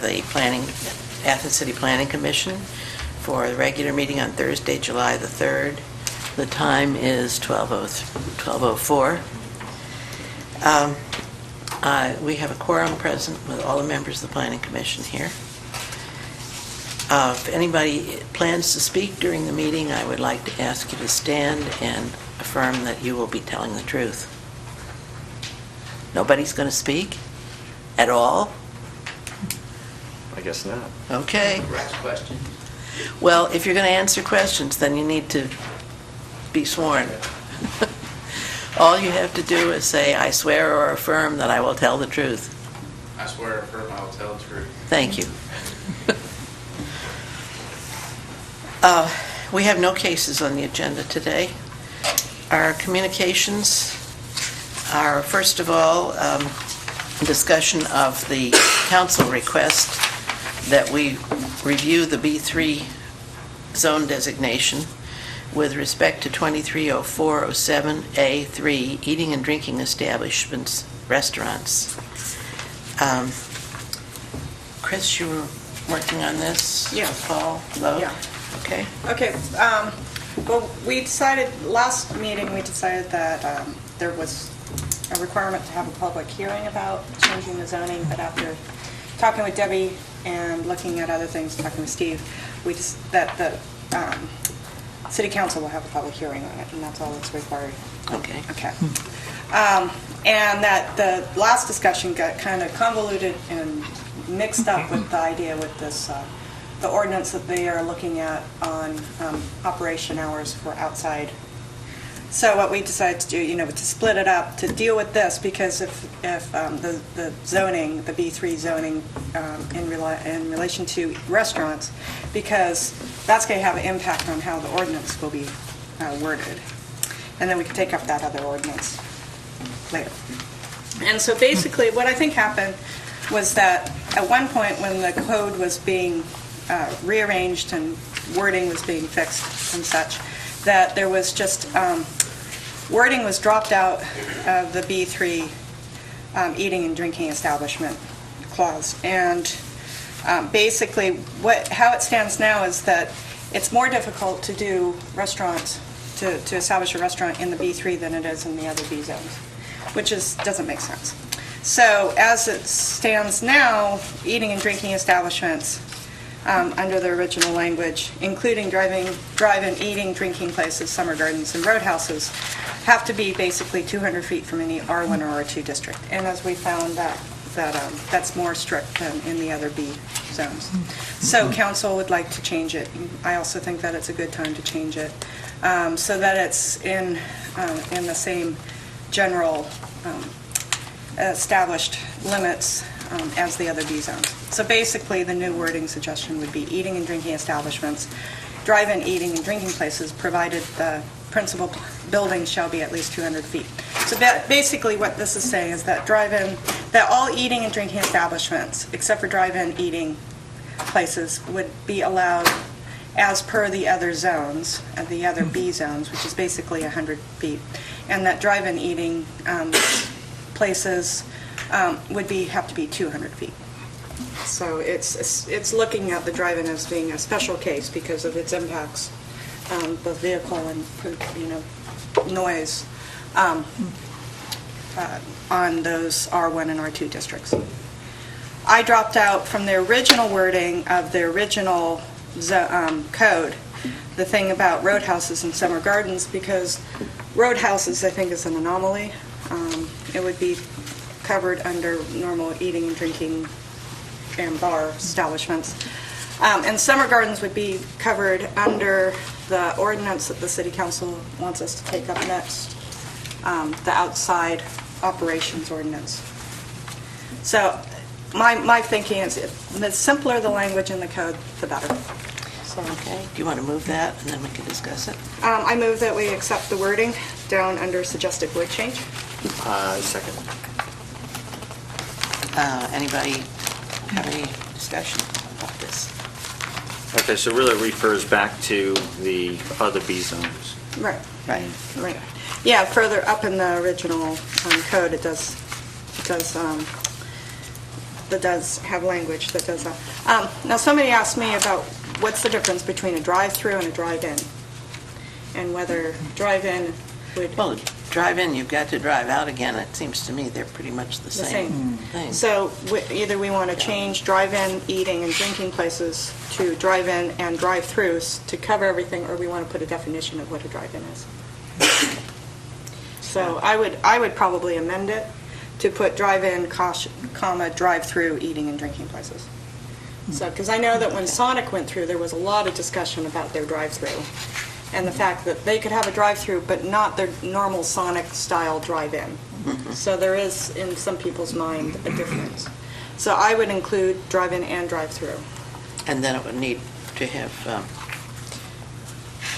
the Athens City Planning Commission for the regular meeting on Thursday, July the 3rd. The time is 12:04. We have a quorum present with all the members of the Planning Commission here. If anybody plans to speak during the meeting, I would like to ask you to stand and affirm that you will be telling the truth. Nobody's going to speak at all? I guess not. Okay. Last question. Well, if you're going to answer questions, then you need to be sworn. All you have to do is say, "I swear or affirm that I will tell the truth." I swear or affirm I will tell the truth. Thank you. We have no cases on the agenda today. Our communications are, first of all, discussion of the council request that we review the B3 zone designation with respect to 230407A3, eating and drinking establishments, restaurants. Chris, you were working on this? Yeah. With Paul Lowe? Yeah. Okay. Okay, well, last meeting, we decided that there was a requirement to have a public hearing about changing the zoning, but after talking with Debbie and looking at other things, talking with Steve, that the city council will have a public hearing on it, and that's all that's required. Okay. Okay. And that the last discussion got kind of convoluted and mixed up with the idea with this, the ordinance that they are looking at on operation hours for outside. So what we decided to do, to split it up, to deal with this, because if the zoning, the B3 zoning in relation to restaurants, because that's going to have an impact on how the ordinance will be worded. And then we can take up that other ordinance later. And so basically what I think happened was that at one point when the code was being rearranged and wording was being fixed and such, that there was just wording was dropped out of the B3 eating and drinking establishment clause. And basically how it stands now is that it's more difficult to do restaurants, to establish a restaurant in the B3 than it is in the other B zones, which doesn't make sense. So as it stands now, eating and drinking establishments under the original language, including drive-in eating, drinking places, summer gardens, and roadhouses, have to be basically 200 feet from any R1 or R2 district. And as we found that's more strict than in the other B zones. So council would like to change it. I also think that it's a good time to change it so that it's in the same general established limits as the other B zones. So basically, the new wording suggestion would be eating and drinking establishments, drive-in eating and drinking places, provided the principal building shall be at least 200 feet. So basically what this is saying is that that all eating and drinking establishments, except for drive-in eating places, would be allowed as per the other zones, the other B zones, which is basically 100 feet, and that drive-in eating places would have to be 200 feet. So it's looking at the drive-in as being a special case because of its impacts, both vehicle and noise on those R1 and R2 districts. I dropped out from the original wording of the original code the thing about roadhouses and summer gardens, because roadhouses I think is an anomaly. It would be covered under normal eating and drinking and bar establishments. And summer gardens would be covered under the ordinance that the City Council wants us to take up next, the outside operations ordinance. So my thinking is the simpler the language in the code, the better. So, Okay. Do you want to move that, and then we can discuss it? I move that we accept the wording down under suggested word change. Second. Anybody have any discussion about this? Okay, so really it refers back to the other B zones. Right. Right. Right. Yeah, further up in the original code, it does that does have language that does that. Now, somebody asked me about what's the difference between a drive-through and a drive-in, and whether drive-in would... Well, drive-in, you've got to drive out again. It seems to me they're pretty much the same thing. So either we want to change drive-in eating and drinking places to drive-in and drive-throughs to cover everything, or we want to put a definition of what a drive-in is. So I would probably amend it to put drive-in, comma, drive-through eating and drinking places. So, because I know that when Sonic went through, there was a lot of discussion about their drive-through, and the fact that they could have a drive-through, but not their normal Sonic-style drive-in. So there is, in some people's mind, a difference. So I would include drive-in and drive-through. And then it would need to have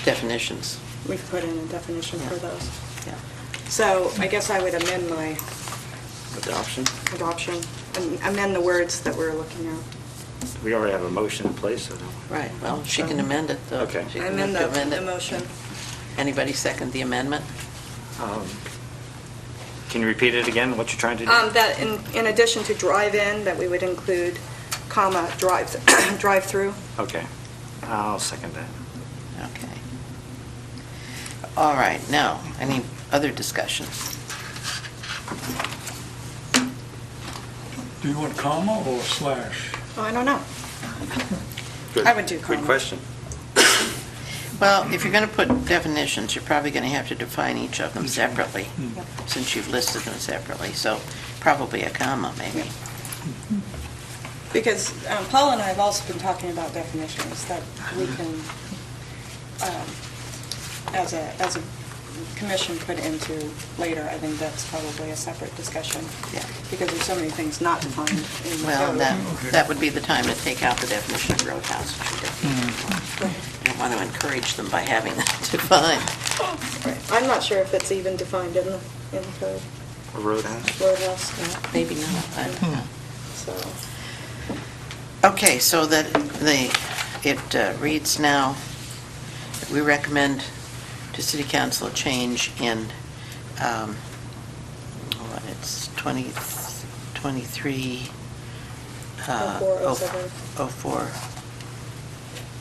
definitions. We could put in a definition for those. Yeah. So I guess I would amend my Adoption? adoption, and amend the words that we're looking at. We already have a motion in place, so... Right, well, she can amend it, though. Okay. She I can amend move to amend the it. motion. Anybody second the amendment? Can you repeat it again, what you're trying to do? That in addition to drive-in, that we would include, comma, drive-through. Okay, I'll second that. Okay. All right, now, any other discussion? Do you want comma or slash? Oh, I don't know. Good. I would do comma. Good question. Well, if you're going to put definitions, you're probably going to have to define each of them separately, since you've listed them separately, so probably a comma, maybe. Because Paul and I have also been talking about definitions that we can, as a commission, put into later. I think that's probably a separate discussion. Yeah. Because there's so many things not defined in the Well, code. that would be the time to take out the definition of roadhouse, which we don't want to encourage them by having that defined. Right. I'm not sure if it's even defined in the code, A roadhouse? roadhouse, Maybe not, I don't know. so. Okay, so that it reads now, that we recommend to City Council a change in, it's 23... 0407. 04.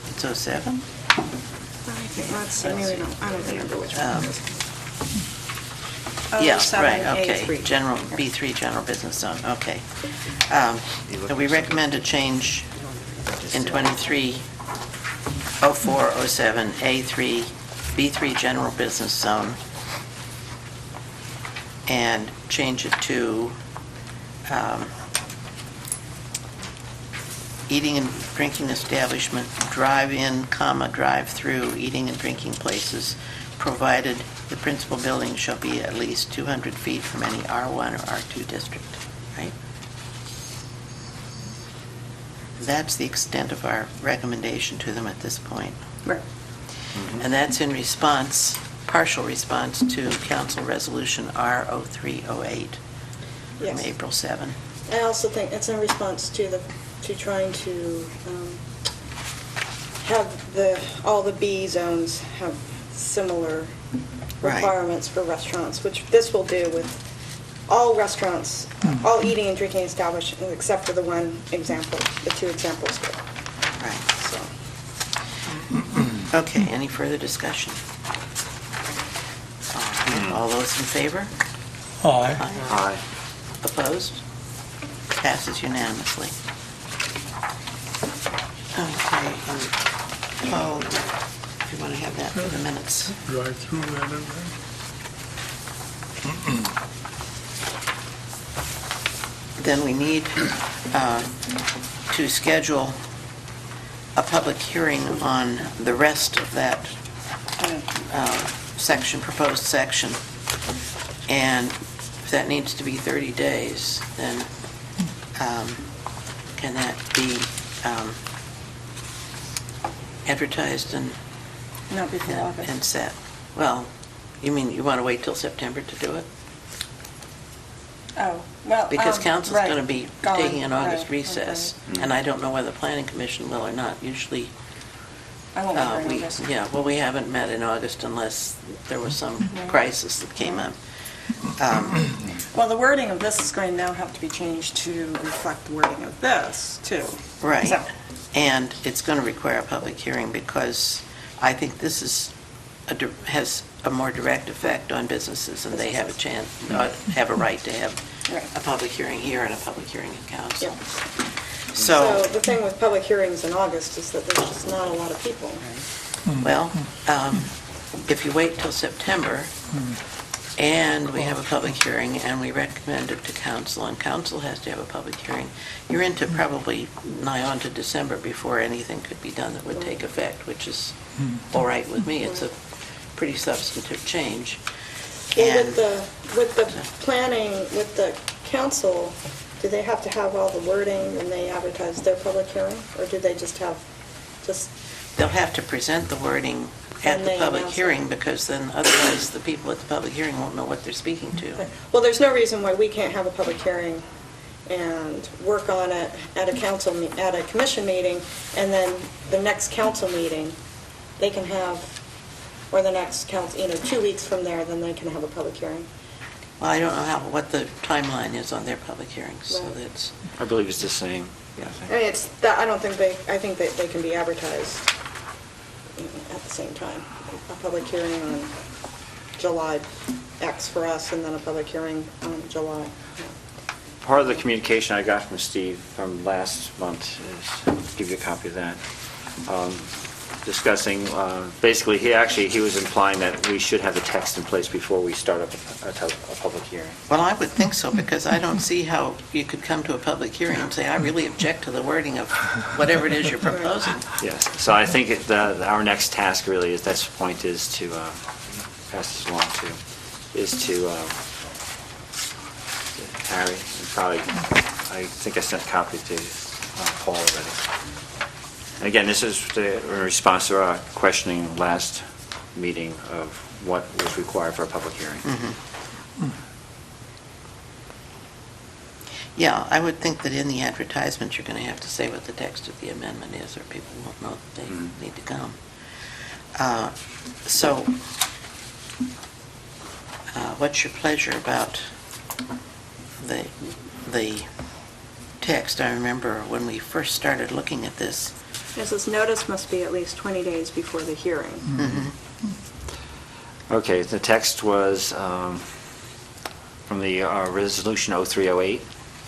It's 07? I think that's, I don't remember which one it is. Yeah, 07 right, okay. A3. General, B3, general business zone, okay. So we recommend a change in 23, 04, 07, A3, B3, general business zone, and change it to eating and drinking establishment, drive-in, comma, drive-through, eating and drinking places, provided the principal building shall be at least 200 feet from any R1 or R2 district, right? That's the extent of our recommendation to them at this point. Right. And that's in response, partial response to Council Resolution R0308 from Yes. April 7. I also think it's in response to trying to have all the B zones have similar Right. requirements for restaurants, which this will do with all restaurants, all eating and drinking establishments, except for the one example, the two examples here. Right. So, Okay, any further discussion? All those in favor? Aye. Aye. Opposed? Passes unanimously. Okay, and Paul, if you want to have that for the minutes. Drive through that in there. Then we need to schedule a public hearing on the rest of that section, proposed section. And if that needs to be 30 days, then can that be advertised and not before and August. set? Well, you mean you want to wait till September to do it? Oh, well. Because council's right, going to be gone, taking an August right, recess, okay. and I don't know whether the planning commission will or not. Usually, I won't be here in August. yeah, well, we haven't met in August unless there was some Right. crisis that came up. Well, the wording of this is going to now have to be changed to reflect the wording of this, too. Right. So- And it's going to require a public hearing because I think this has a more direct effect on businesses, and they have a chance, have a right to have Right. a public hearing here and a public hearing in council. Yeah. So, the thing with public hearings in August is that there's just not a lot of people. well, if you wait till September, and we have a public hearing, and we recommend it to council, and council has to have a public hearing, you're into probably nigh on to December before anything could be done that would take effect, which is all right with me. It's a pretty substantive change. Well, And with the planning, with the council, do they have to have all the wording when they advertise their public hearing? Or do they just have, they'll have to present the wording at And the they public announce hearing, it. because then otherwise the people at the public hearing won't know what they're speaking to. well, there's no reason why we can't have a public hearing and work on it at at a commission meeting, and then the next council meeting, they can have, or the next council, 2 weeks from there, then they can have a public hearing. Well, I don't know what the timeline is on their public hearings, so Right. that's, I believe it's the same. Yeah, I I think. mean, I think that they can be advertised at the same time. A public hearing on July X for us, and then a public hearing on July. Part of the communication I got from Steve from last month is, I'll give you a copy of that, discussing, basically, he was implying that we should have the text in place before we start up a public hearing. well, I would think so, because I don't see how you could come to a public hearing and say, I really object to the wording of whatever it is you're proposing. Yes, so I think our next task really is, that's the point, is to, pass this along to, is to, Harry, and probably, I think I sent a copy to Paul already. And again, this is in response to our questioning last meeting of what was required for a public hearing. Yeah, I would think that in the advertisement, you're going to have to say what the text of the amendment is, or people won't know that they need to come. So, what's your pleasure about the text? I remember when we first started looking at this, It says notice must be at least 20 days before the hearing. Okay, the text was from the Resolution 0308.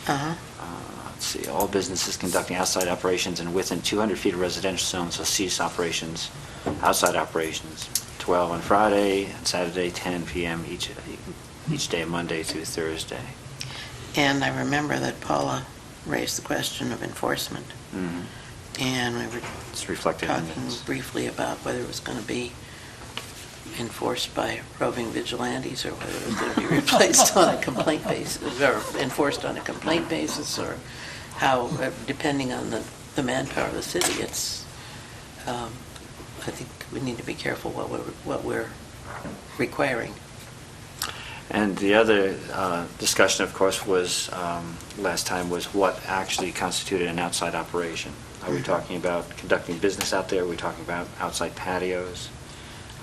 Let's see, all businesses conducting outside operations and within 200 feet of residential zones will cease operations, outside operations, 12 on Friday and Saturday, 10 p.m. each day, Monday through Thursday. and I remember that Paula raised the question of enforcement, and we were It's reflected in talking this. briefly about whether it was going to be enforced by roving vigilantes, or whether it was going to be replaced on a complaint basis, or enforced on a complaint basis, or how, depending on the manpower of the city, it's, I think we need to be careful what we're requiring. And the other discussion, of course, was, last time, was what actually constituted an outside operation. Are we talking about conducting business out there? Are we talking about outside patios?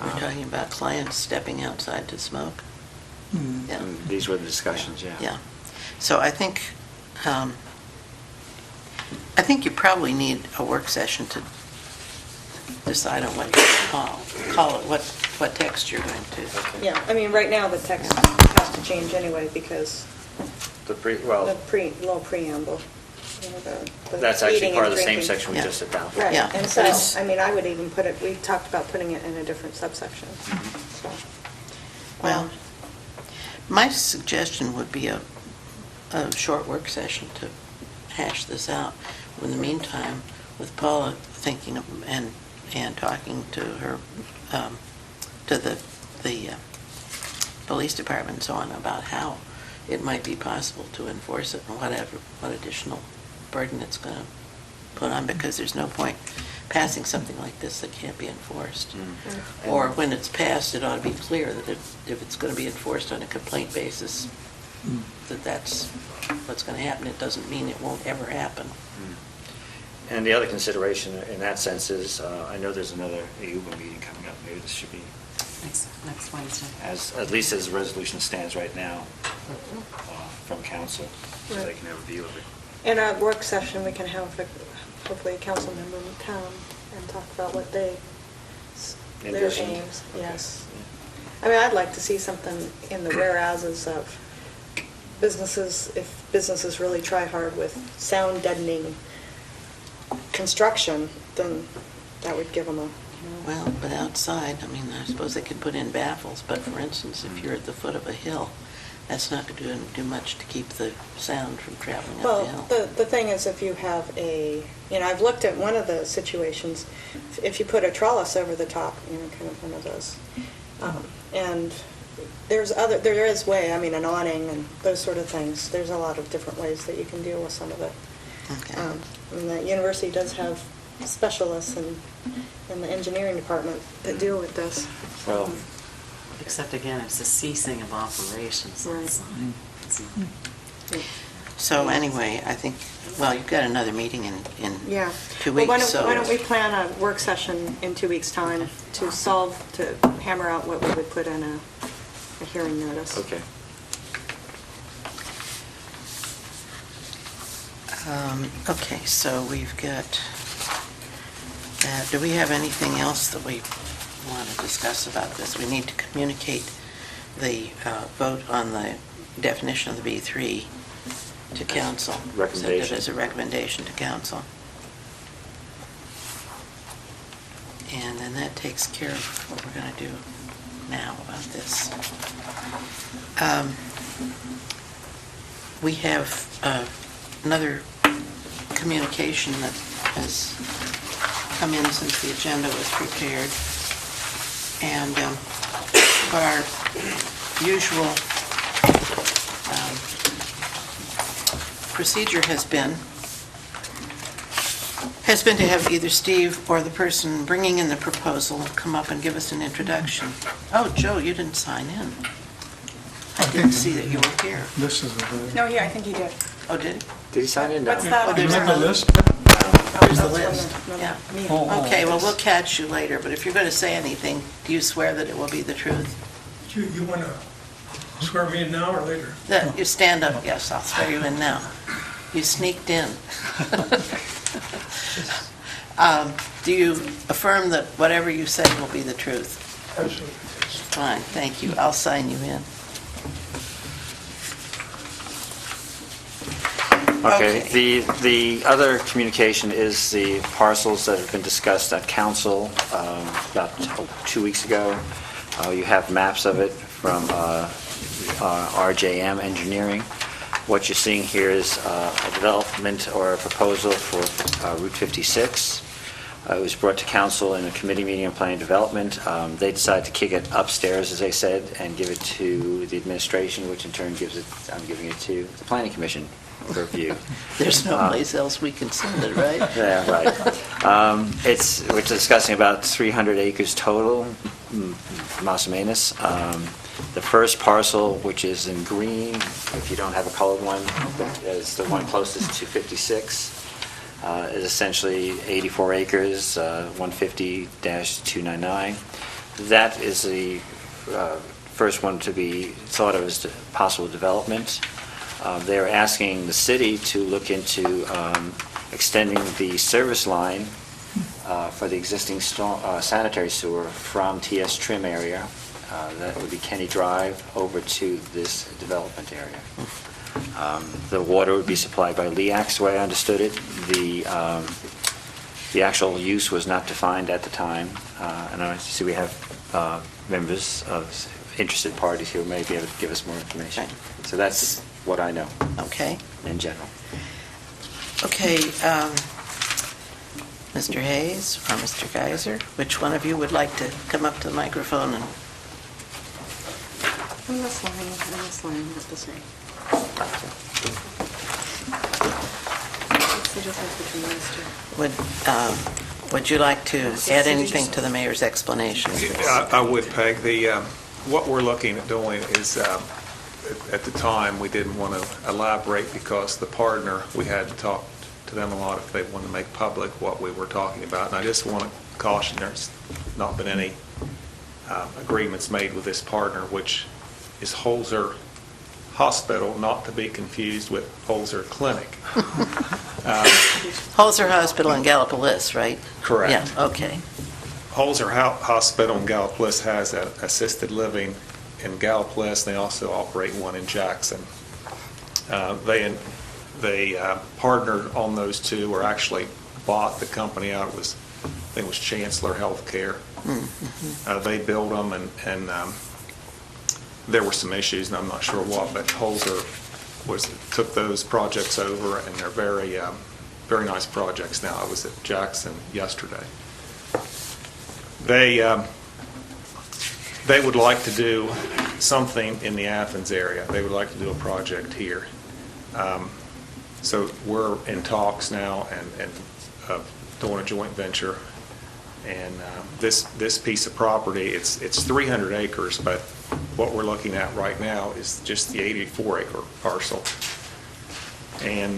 We're talking about clients stepping outside to smoke. Yeah. And these were the discussions, yeah. Yeah. So I think you probably need a work session to decide on what you call it, what text you're going to. Yeah, I mean, right now, the text has to change anyway, because the little preamble. That's actually eating part and of the same drinking. section we Yeah. just adopted. Right, Yeah. and But it's- so, I mean, I would even put it, we talked about putting it in a different subsection. So, Well, my suggestion would be a short work session to hash this out. In the meantime, with Paula thinking of, and talking to her, to the police department and so on, about how it might be possible to enforce it, and what additional burden it's going to put on, because there's no point passing something like this that can't be enforced. Or when it's passed, it ought to be clear that if it's going to be enforced on a complaint basis, that's what's going to happen. It doesn't mean it won't ever happen. And the other consideration in that sense is, I know there's another AUBA meeting coming up, maybe this should be Next Wednesday. at least as the resolution stands right now from council, so they Right. can have a view of it. In our work session, we can have hopefully a council member come and talk about what their Envision. aims, Okay. yes. I mean, I'd like to see something in the whereases of businesses, if businesses really try hard with sound deadening construction, then that would give them a, Well, but outside, I mean, I suppose they could put in baffles, but for instance, if you're at the foot of a hill, that's not going to do much to keep the sound from traveling up the well, hill. the thing is, if you have I've looked at one of the situations, if you put a trellis over the top, kind of one of those, and there is way, I mean, an awning and those sort of things. There's a lot of different ways that you can deal with some of it. Okay. I mean, the university does have specialists in the engineering department that deal with this. Well, Except again, it's a ceasing of operations. Right. So anyway, I think, well, you've got another meeting in Yeah. 2 Well, weeks, so... why don't we plan a work session in 2 weeks' time to hammer out what we would put in a hearing notice? okay. Okay, so we've got that. Do we have anything else that we want to discuss about this? We need to communicate the vote on the definition of the B3 to council. Recommendation. Send it as a recommendation to council. And then that takes care of what we're going to do now about this. We have another communication that has come in since the agenda was prepared. And our usual procedure has been to have either Steve or the person bringing in the proposal come up and give us an introduction. Oh, Joe, you didn't sign in. I didn't see that you were here. This is the... No, yeah, I think you did. Oh, did he? Did he sign in? No. What's that? Oh, there's Remember another- this? There's the That's list, another yeah. meeting. Oh. Okay, well, we'll catch you later, but if you're going to say anything, do you swear that it will be the truth? You want to swear me in now or later? That you stand up, yes, I'll swear you in now. You sneaked in. Do you affirm that whatever you say will be the truth? Absolutely. Fine, thank you. I'll sign you in. Okay, the other communication is the parcels that have been discussed at council about 2 weeks ago. You have maps of it from RJM Engineering. What you're seeing here is a development or a proposal for Route 56. It was brought to council in a committee meeting on planning development. They decided to kick it upstairs, as they said, and give it to the administration, which in turn I'm giving it to the planning commission for review. There's no place else we can send it, right? Yeah, right. We're discussing about 300 acres total, más o menos. The first parcel, which is in green, if you don't have a colored one, is the one closest to 56. Is essentially 84 acres, 150-299. That is the first one to be thought of as possible development. They're asking the city to look into extending the service line for the existing sanitary sewer from TS Trim area, that would be Kenny Drive, over to this development area. The water would be supplied by LEAX, the way I understood it. The actual use was not defined at the time, and I see we have members of interested parties who may be able to give us more information. Okay. So that's what I know Okay. in general. Okay, Mr. Hayes or Mr. Geiser, which one of you would like to come up to the microphone and... I'm this line, what to say. What's the difference between those two? Would you like to add anything to the mayor's explanation? I would, Peg. What we're looking at doing is, at the time, we didn't want to elaborate because the partner, we had to talk to them a lot if they wanted to make public what we were talking about. And I just want to caution, there's not been any agreements made with this partner, which is Holzer Hospital, not to be confused with Holzer Clinic. Holzer Hospital in Gallipolis, right? Correct. Yeah, okay. Holzer Hospital in Gallipolis has an assisted living in Gallipolis. They also operate one in Jackson. They partnered on those two, or actually bought the company out. I think it was Chancellor Healthcare. They built them, and there were some issues, and I'm not sure what, but Holzer took those projects over, and they're very nice projects now. I was at Jackson yesterday. They would like to do something in the Athens area. They would like to do a project here. So we're in talks now and doing a joint venture. And this piece of property, it's 300 acres, but what we're looking at right now is just the 84-acre parcel. And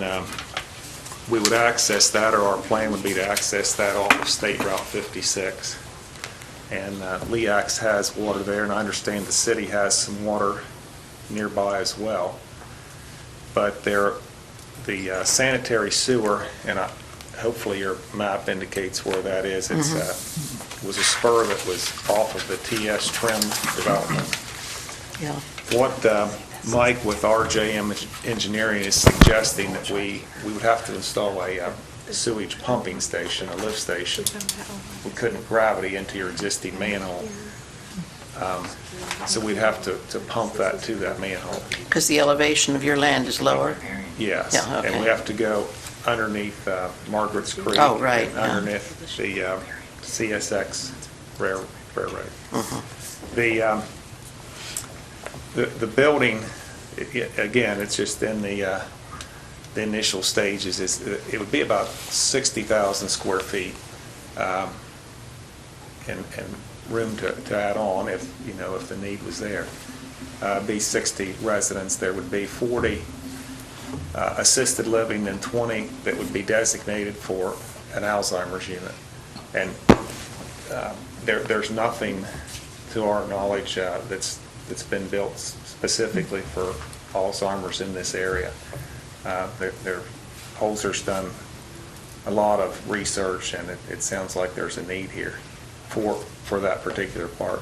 we would access that, or our plan would be to access that off of State Route 56. And LEAX has water there, and I understand the city has some water nearby as well. But the sanitary sewer, and hopefully your map indicates where that is. It was a spur that was off of the TS Trim development. Yeah. What Mike with RJM Engineering is suggesting that we would have to install a sewage pumping station, a lift station. We couldn't gravity into your existing manhole. So we'd have to pump that to that manhole. Because the elevation of your land is lower? Yes. Yeah, okay. And we have to go underneath Margaret's Creek. Oh, right, and yeah. underneath the CSX railroad. The building, again, it's just in the initial stages. It would be about 60,000 square feet, and room to add on if the need was there. Be 60 residents. There would be 40 assisted living and 20 that would be designated for an Alzheimer's unit. And there's nothing, to our knowledge, that's been built specifically for Alzheimer's in this area. Holzer's done a lot of research, and it sounds like there's a need here for that particular part.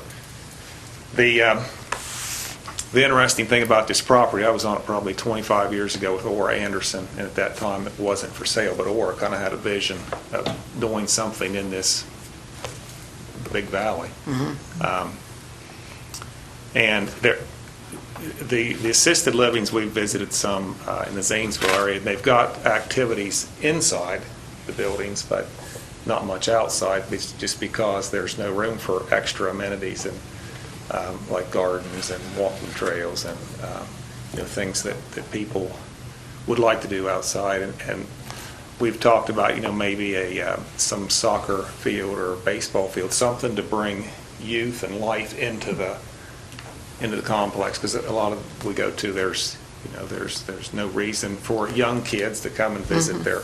The interesting thing about this property, I was on it probably 25 years ago with Orr Anderson, and at that time it wasn't for sale, but Orr kind of had a vision of doing something in this big valley. And the assisted livings, we visited some in the Zanesville area, and they've got activities inside the buildings, but not much outside, just because there's no room for extra amenities and like gardens and walking trails and things that people would like to do outside. And we've talked about maybe some soccer field or baseball field, something to bring youth and life into the complex, because a lot of we go to, there's no reason for young kids to come and visit their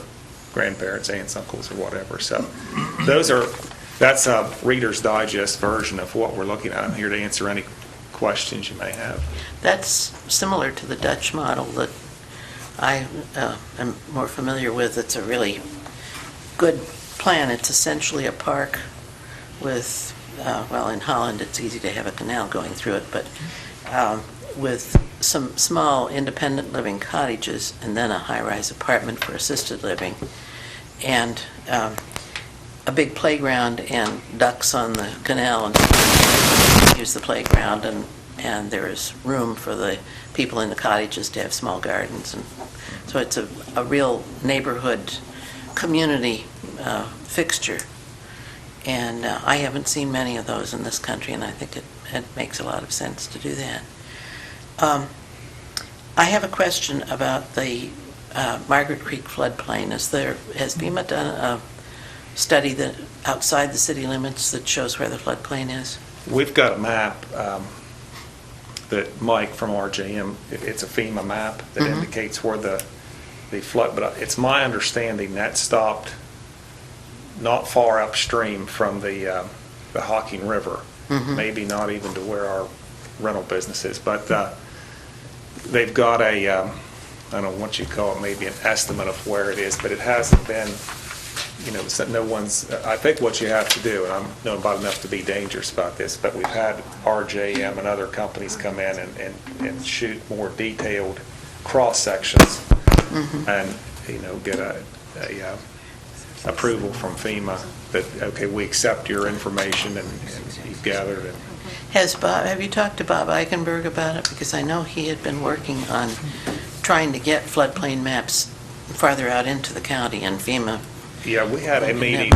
grandparents, aunts, uncles, or whatever. So that's a Reader's Digest version of what we're looking at. I'm here to answer any questions you may have. That's similar to the Dutch model that I am more familiar with. It's a really good plan. It's essentially a park with, in Holland it's easy to have a canal going through it, but with some small independent living cottages and then a high-rise apartment for assisted living, and a big playground and ducks on the canal, and use the playground, and there is room for the people in the cottages to have small gardens. And so it's a real neighborhood community fixture. And I haven't seen many of those in this country, and I think it makes a lot of sense to do that. I have a question about the Margaret Creek floodplain. Has FEMA done a study that outside the city limits that shows where the floodplain is? We've got a map that Mike from RJM, it's a FEMA map that indicates where the flood, but it's my understanding that stopped not far upstream from the Hocking River. maybe not even to where our rental business is. But they've got a, I don't know what you call it, maybe an estimate of where it is, but it hasn't been, so no one's, I think what you have to do, and I'm know about enough to be dangerous about this, but we've had RJM and other companies come in and shoot more detailed cross-sections and, get a approval from FEMA that, okay, we accept your information and you've gathered it. Have you talked to Bob Eichenberg about it? Because I know he had been working on trying to get floodplain maps farther out into the county, and FEMA. Yeah, we had a meeting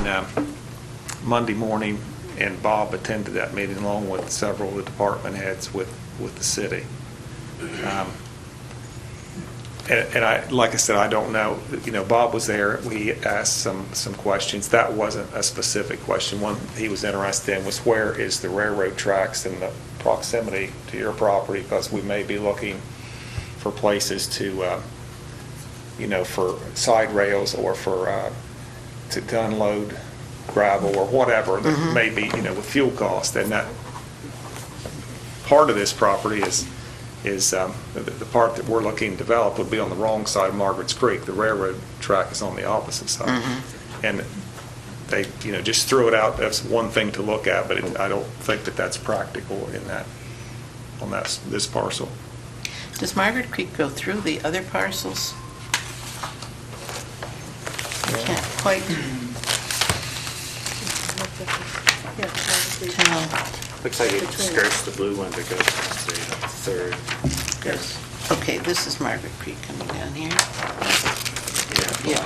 Monday morning, and Bob attended that meeting along with several of the department heads with the city. And I, like I said, I don't know, Bob was there, we asked some questions. That wasn't a specific question. One he was interested in was where is the railroad tracks in the proximity to your property, because we may be looking for places to, for side rails or for, to unload gravel or whatever that may be, with fuel cost. And that part of this property is the part that we're looking to develop would be on the wrong side of Margaret's Creek. The railroad track is on the opposite side. And they, just threw it out as one thing to look at, but I don't think that that's practical on this parcel. Does Margaret Creek go through the other parcels? I can't quite tell. Looks like it skirts the blue one that goes past the third. Yes. Okay, this is Margaret Creek coming down here. Yeah.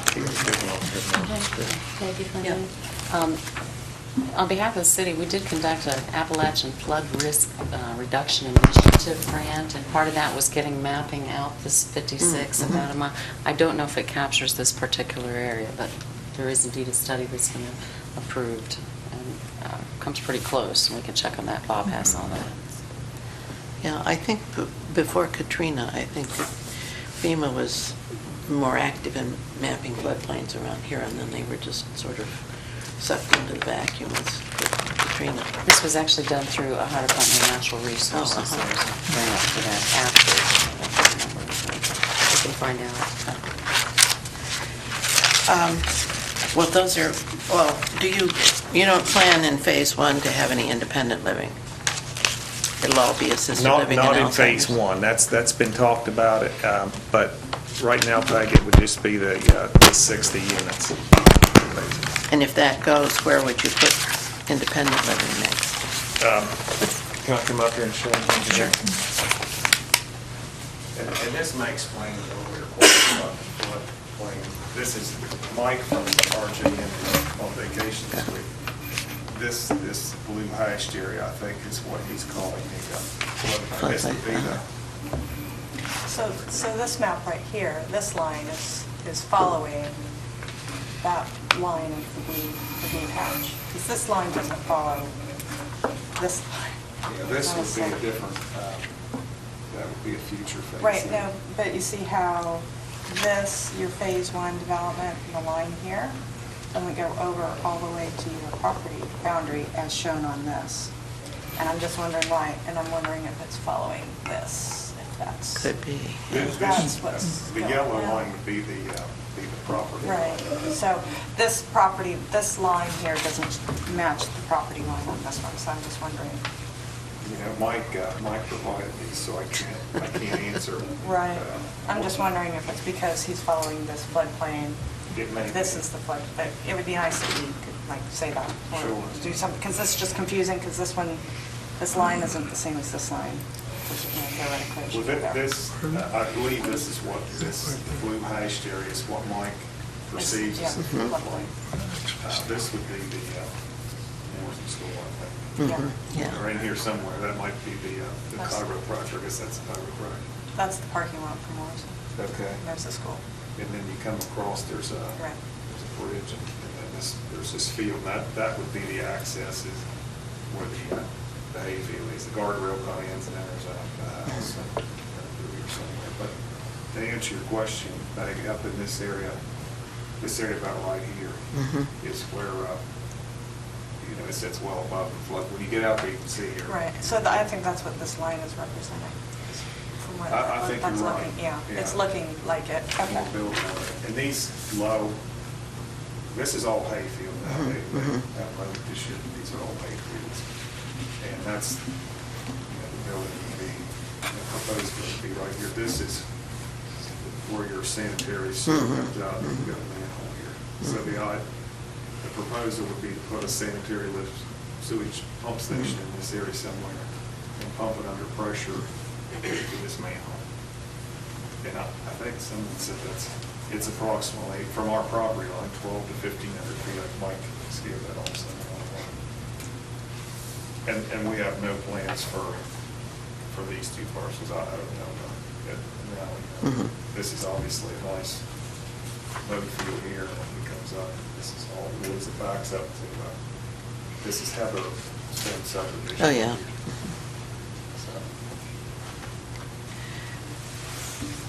On behalf of the city, we did conduct an Appalachian Flood Risk Reduction Initiative grant, and part of that was getting mapping out this 56 about a mile. I don't know if it captures this particular area, but there is indeed a study that's been approved and comes pretty close, and we can check on that. Bob has all that. Yeah, I think before Katrina, I think FEMA was more active in mapping floodplains around here, and then they were just sort of sucked into the vacuum with Katrina. This was actually done through Ohio Department of Natural Resources. There's a grant for that after. We can find out. Well, those are, you don't plan in Phase 1 to have any independent living? It'll all be assisted living and Not in Alzheimer's? Phase 1. That's been talked about, but right now, Peg, it would just be the 60 units. And if that goes, where would you put independent living next? Can I come up here and show you? Sure. And this may explain a little bit about the floodplain. This is Mike from RJM on vacation this week. This blue hashed area, I think, is what he's calling the floodplain. This would be the So this map right here, this line is following that line of the blue patch. Because this line doesn't follow this line. Yeah, this would be a different, that would be a future phase. Right, no, but you see how this, your Phase 1 development, the line here, doesn't go over all the way to your property boundary as shown on this. And I'm just wondering why, and I'm wondering if it's following this, if that's... Could be. That's what's The going yellow on. line would be the property. Right, so this property, this line here doesn't match the property line on this one, so I'm just wondering. Mike provided these, so I can't answer. Right, I'm just wondering if it's because he's following this floodplain. It may be. This is the flood, but it would be nice if you could say that. Or Sure. do something, because this is just confusing, because this one, this line isn't the same as this line. Theoretically, it should be there. I believe this is what, this blue hashed area is what Mike perceives as the Yeah. floodplain. This would be the Morrison School, I think. Yeah, Yeah. Or in here somewhere, that might be the chiropractor, I guess that's the chiropractor. that's the parking lot for Morrison. Okay. There's the school. And then you come across, there's a bridge, and then there's this field, and that would be the access is where the hayfield is. The guardrail kind of ends, and then there's a house through here somewhere. But to answer your question, I think up in this area about right here is where, it sits well above the flood. When you get out there, you can see here. Right, so I think that's what this line is representing. From what I think that's you're right. looking- Yeah, it's Yeah. looking like it. Okay. More buildable. And these low, this is all hayfield now. That road, these are all hayfields. And that's, the building would be, the proposed would be right here. This is where your sanitary sewer comes out, and you've got a manhole here. So the proposal would be to put a sanitary lift sewage pump station in this area somewhere and pump it under pressure to this manhole. And I think someone said it's approximately, from our property line, 12 to 1,500 feet. Mike can scale that also. And we have no plans for these two parcels. I don't know. This is obviously a nice road field here, and it comes up. This is all woods that backs up to, this is Heather Stone subdivision. Oh, yeah.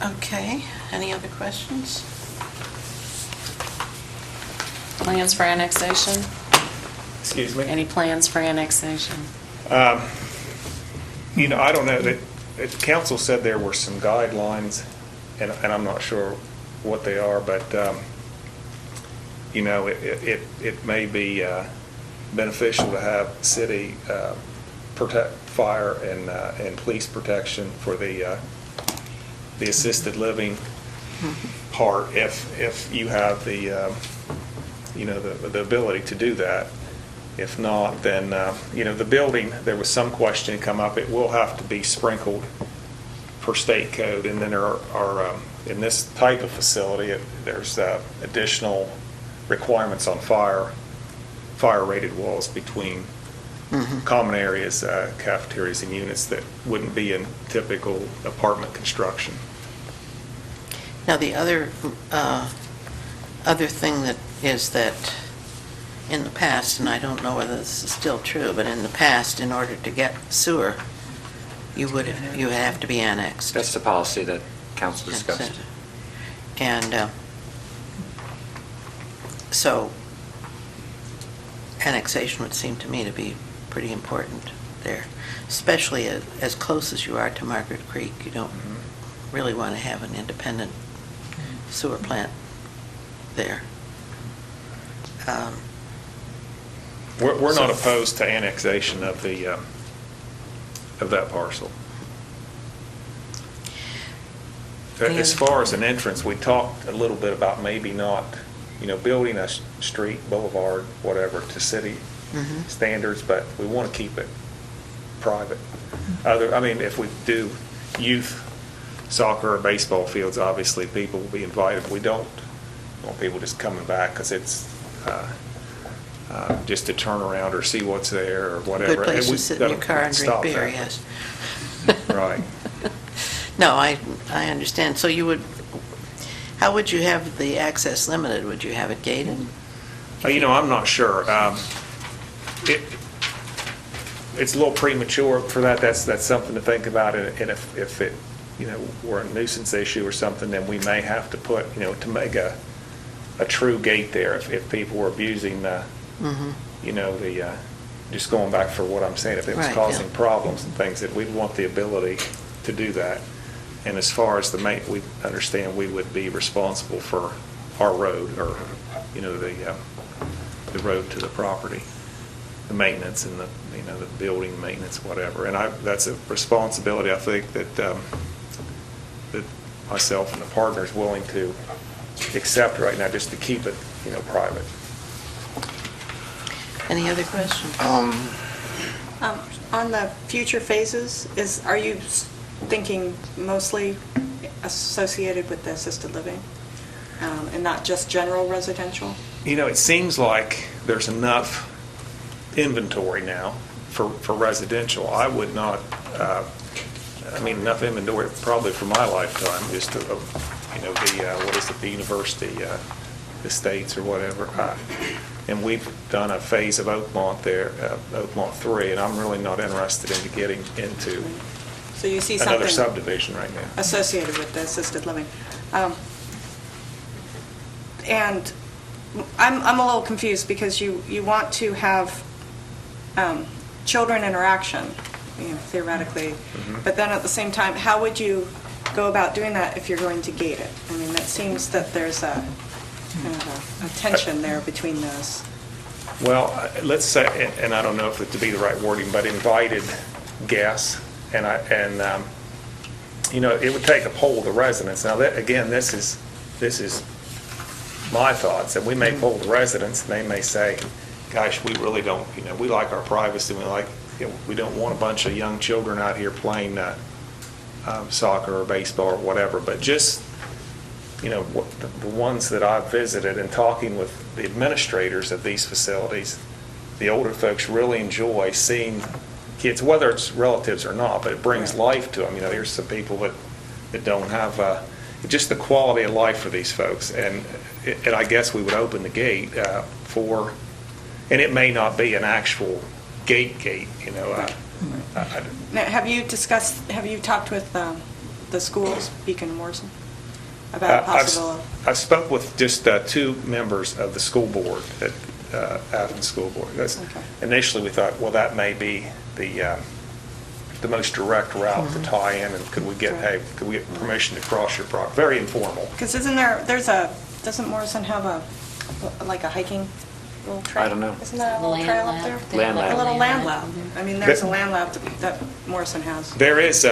So. Okay, any other questions? Plans for annexation? Excuse me? Any plans for annexation? I don't know, the council said there were some guidelines, and I'm not sure what they are, but, it may be beneficial to have city protect fire and police protection for the assisted living part, if you have the ability to do that. If not, then, the building, there was some question come up, it will have to be sprinkled per state code, and then there are in this type of facility, there's additional requirements on fire-rated walls between common areas, cafeterias, and units that wouldn't be in typical apartment construction. Now, the other thing that is that in the past, and I don't know whether this is still true, but in the past, in order to get sewer, you would have to be annexed. That's the policy that council discussed. And so annexation would seem to me to be pretty important there, especially as close as you are to Margaret Creek. You don't really want to have an independent sewer plant there. We're not opposed to annexation of that parcel. As far as an entrance, we talked a little bit about maybe not, building a street, boulevard, whatever, to city standards, but we want to keep it private. If we do youth soccer or baseball fields, obviously people will be invited. We don't want people just coming back because it's just to turn around or see what's there or whatever. Good place And to sit in your car and drink stop beer, that. yes. Right. No, I understand. So how would you have the access limited? Would you have it gated? I'm not sure. It's a little premature for that. That's something to think about. And if it, were a nuisance issue or something, then we may have to put, to make a true gate there if people were abusing the, just going back for what I'm saying, if it was Right, causing yeah. problems and things, that we'd want the ability to do that. And as far as we understand we would be responsible for our road, or, the road to the property, the maintenance and the building maintenance, whatever. And that's a responsibility, I think, that myself and the partner is willing to accept right now, just to keep it, private. Any other questions? On the future phases, are you thinking mostly associated with the assisted living and not just general residential? It seems like there's enough inventory now for residential. I would not, enough inventory probably for my lifetime, just to, the university estates or whatever. And we've done a phase of Oakmont there, Oakmont 3, and I'm really not interested in getting into So you see another something subdivision right now. associated with the assisted living. And I'm a little confused because you want to have children interaction, theoretically. But then at the same time, how would you go about doing that if you're going to gate it? I mean, it seems that there's a kind of a tension there between those. Well, let's say, and I don't know if it to be the right wording, but invited guests, and it would take a poll of the residents. Now, again, this is my thoughts, and we may poll the residents, and they may say, gosh, we really don't, we like our privacy, we don't want a bunch of young children out here playing soccer or baseball or whatever, but just, the ones that I've visited and talking with the administrators of these facilities, the older folks really enjoy seeing kids, whether it's relatives or not, but it brings life to them. Here's some people that don't have, just the quality of life for these folks. And I guess we would open the gate for, and it may not be an actual gate, Now, have you talked with the schools, Beacon and Morrison, about possible? I've spoke with just two members of the school board at Athens School Board. Okay. Initially, we thought, well, that may be the most direct route to tie in, and could we get permission to cross your property? Very informal. Because doesn't Morrison have a hiking little trail? I don't know. Isn't that a little trail up there? Land lab. A little land lab. I mean, there's a land lab that Morrison has. There's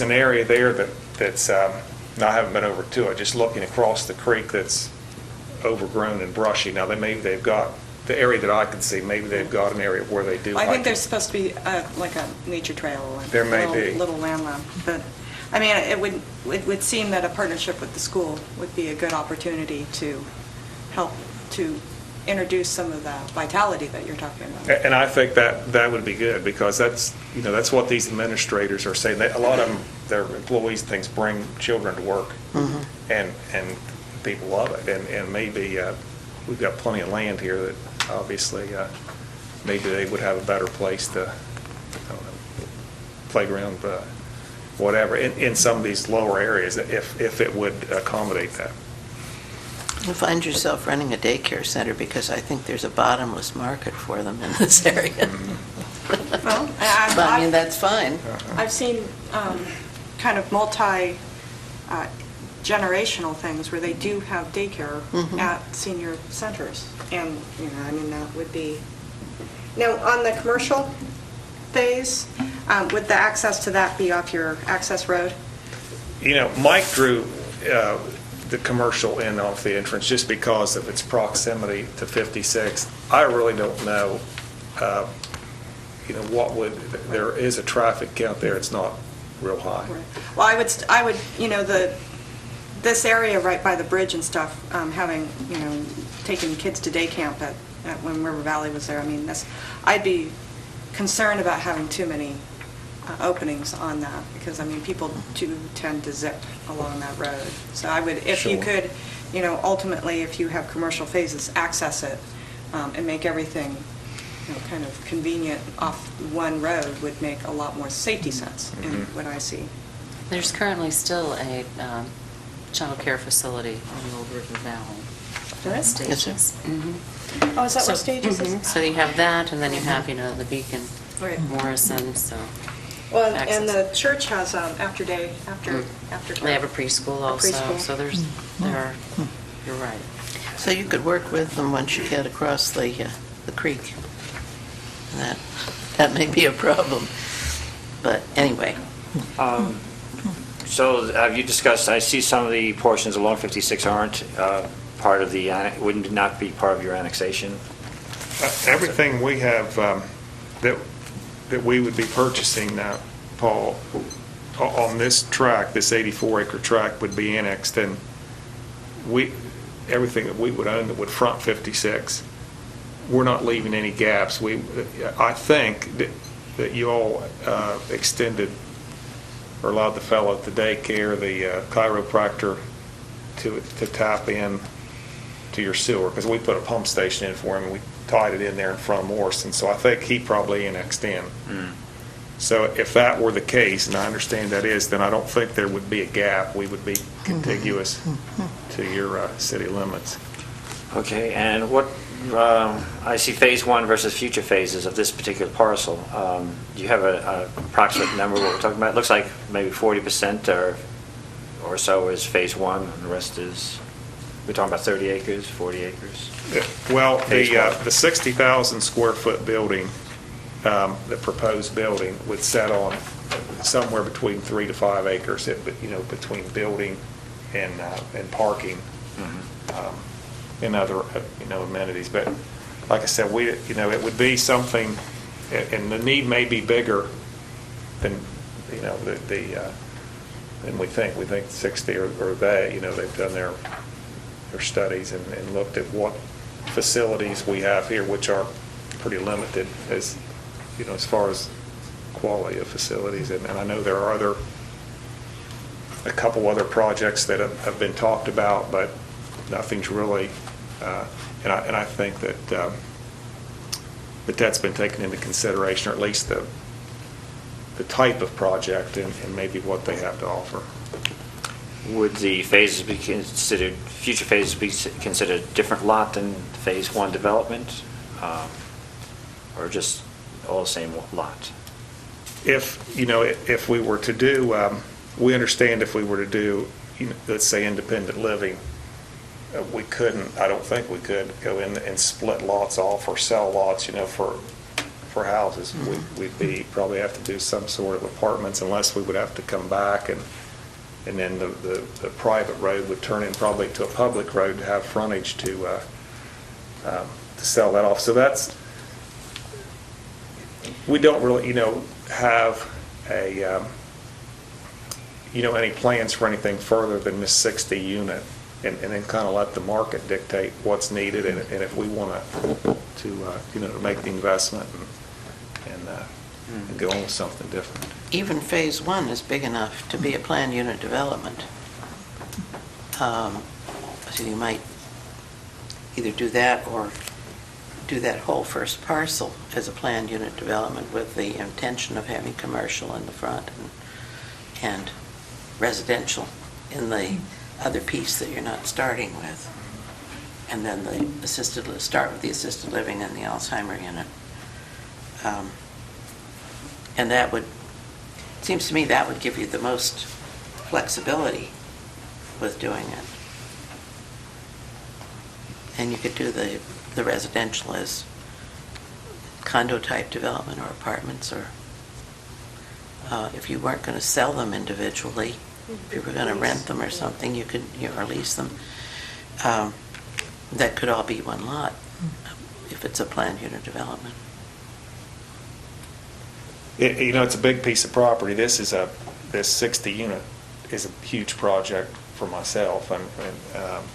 an area there that's, I haven't been over to it, just looking across the creek that's overgrown and brushy. Now, they've got, the area that I can see, maybe they've got an area where they do. I think there's supposed to be like a nature trail. There may be. Little land lab. But, I mean, it would seem that a partnership with the school would be a good opportunity to help to introduce some of the vitality that you're talking about. And I think that would be good, because that's what these administrators are saying. A lot of them, their employees, things bring children to work, and people love it. And maybe we've got plenty of land here that obviously maybe they would have a better place to, I don't know, playground, whatever, in some of these lower areas, if it would accommodate that. You find yourself running a daycare center, because I think there's a bottomless market for them in this area. Well, But I mean, that's fine. I've seen kind of multi-generational things where they do have daycare at senior centers. And, I mean, that would be... Now, on the commercial phase, would the access to that be off your access road? Mike drew the commercial in off the entrance just because of its proximity to 56. I really don't know, there is a traffic count there. It's not real high. Right. Well, I would, this area right by the bridge and stuff, having, taken kids to day camp at when River Valley was there, I mean, I'd be concerned about having too many openings on that, because, I mean, people do tend to zip along that road. So I would, if you could, ultimately, if you have commercial phases, access it and make everything, kind of convenient off one road would make a lot more safety sense in what I see. There's currently still a child care facility on the Old River Valley. There is? Stages. Oh, is that what Stages is? So you have that, and then you have, the Beacon, Right. Morrison, so. Well, and access. the church has after They have a preschool also, preschool. so you're right. So you could work with them once you get across the creek. That may be a problem, but anyway. So have you discussed, I see some of the portions along 56 aren't part of wouldn't not be part of your annexation? Everything we have that we would be purchasing, Paul, on this tract, this 84-acre tract would be annexed, and everything that we would own that would front 56, we're not leaving any gaps. I think that you all extended or allowed the fellow at the daycare, the chiropractor, to tap in to your sewer, because we put a pump station in for him, and we tied it in there in front of Morrison, so I think he probably annexed in. So if that were the case, and I understand that is, then I don't think there would be a gap. We would be contiguous to your city limits. Okay, and what I see Phase 1 versus future phases of this particular parcel. Do you have a approximate number what we're talking about? It looks like maybe 40% or so is Phase 1, and the rest is, we're talking about 30 acres, 40 acres? Well, Phase one. the 60,000 square foot building, the proposed building would set on somewhere between 3 to 5 acres, between building and parking. And other, amenities. But like I said, it would be something, and the need may be bigger than, than we think. We think 60 or they, they've done their studies and looked at what facilities we have here, which are pretty limited as far as quality of facilities. And I know there are a couple other projects that have been talked about, but nothing's really, and I think that that's been taken into consideration, or at least the type of project and maybe what they have to offer. Would the phases be considered, future phases be considered a different lot than Phase 1 development? Or just all the same lot? If we were to do, we understand if we were to do, let's say independent living, we couldn't, I don't think we could go in and split lots off or sell lots, for houses. We'd probably have to do some sort of apartments, unless we would have to come back and then the private road would turn in probably to a public road to have frontage to sell that off. So we don't really, have any plans for anything further than this 60 unit. And then kind of let the market dictate what's needed, and if we want to make the investment and go on with something different. Even Phase 1 is big enough to be a planned unit development. So you might either do that or do that whole first parcel as a planned unit development with the intention of having commercial in the front and residential in the other piece that you're not starting with. And then start with the assisted living and the Alzheimer unit. And that seems to me that would give you the most flexibility with doing it. And you could do the residential as condo type development or apartments, or if you weren't going to sell them individually, if you were going to rent them or something, you could or lease them. That could all be one lot if it's a planned unit development. It's a big piece of property. This 60 unit is a huge project for myself, and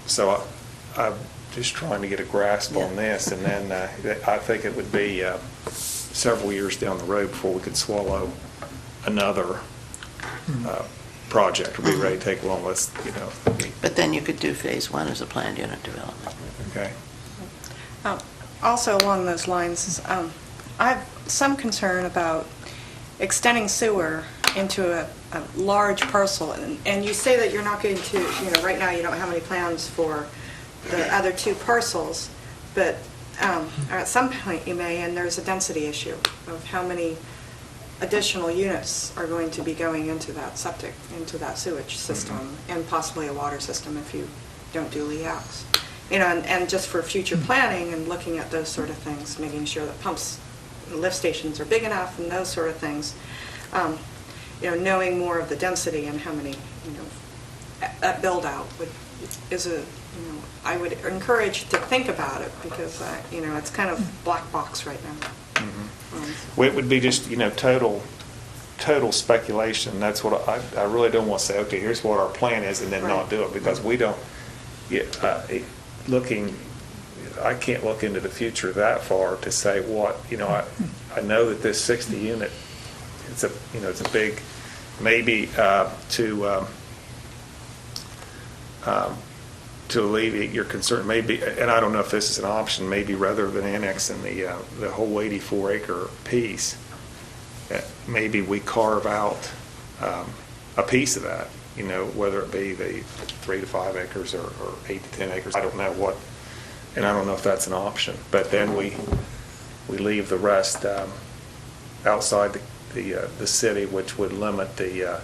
so I'm just trying to get a grasp on this, and then I think it would be several years down the road before we could swallow another project or be ready to take one. But then you could do Phase 1 as a planned unit development. Okay. Also along those lines, I have some concern about extending sewer into a large parcel, and you say that you're not going to, right now you don't have any plans for the other two parcels, but at some point you may, and there's a density issue of how many additional units are going to be going into that septic, into that sewage system, and possibly a water system if you don't do LEACs. And just for future planning and looking at those sort of things, making sure that pumps, lift stations are big enough and those sort of things, knowing more of the density and how many, that build out I would encourage to think about it, because, it's kind of black box right now. Well, it would be just, total speculation. That's what I really don't want to say, okay, here's what our plan is, and then not do it, because we don't, I can't look into the future that far to say what, I know that this 60 unit, it's a big, maybe to alleviate your concern, maybe, and I don't know if this is an option, maybe rather than annexing the whole 84 acre piece, maybe we carve out a piece of that, whether it be the 3 to 5 acres or 8 to 10 acres. I don't know And I don't know if that's an option, but then we leave the rest outside the city, which would limit the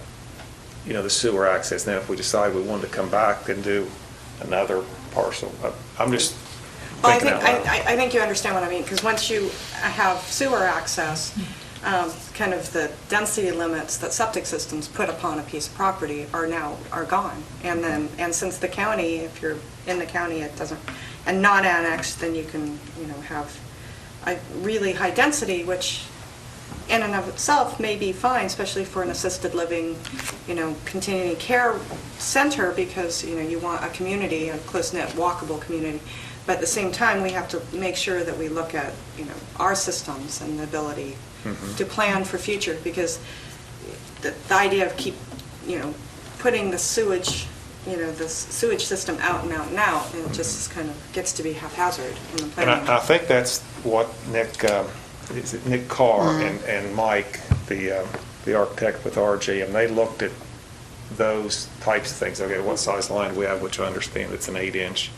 sewer access. Now, if we decide we wanted to come back and do another parcel, I'm just Well, I thinking think, out loud. I think you understand what I mean, because once you have sewer access, kind of the density limits that septic systems put upon a piece of property are gone. And then, and since the county, if you're in the county, it doesn't, and not annexed, then you can, have a really high density, which in and of itself may be fine, especially for an assisted living, continuing care center, because, you want a community, a close-knit, walkable community. But at the same time, we have to make sure that we look at, our systems and the ability to plan for future, because the idea of putting the sewage, the sewage system out and out and out, and it just kind of gets to be haphazard in the And planning. I think that's what Nick Carr and Mike, the architect with RG, and they looked at those types of things. Okay, what size line do we have, which I understand it's an 8-inch.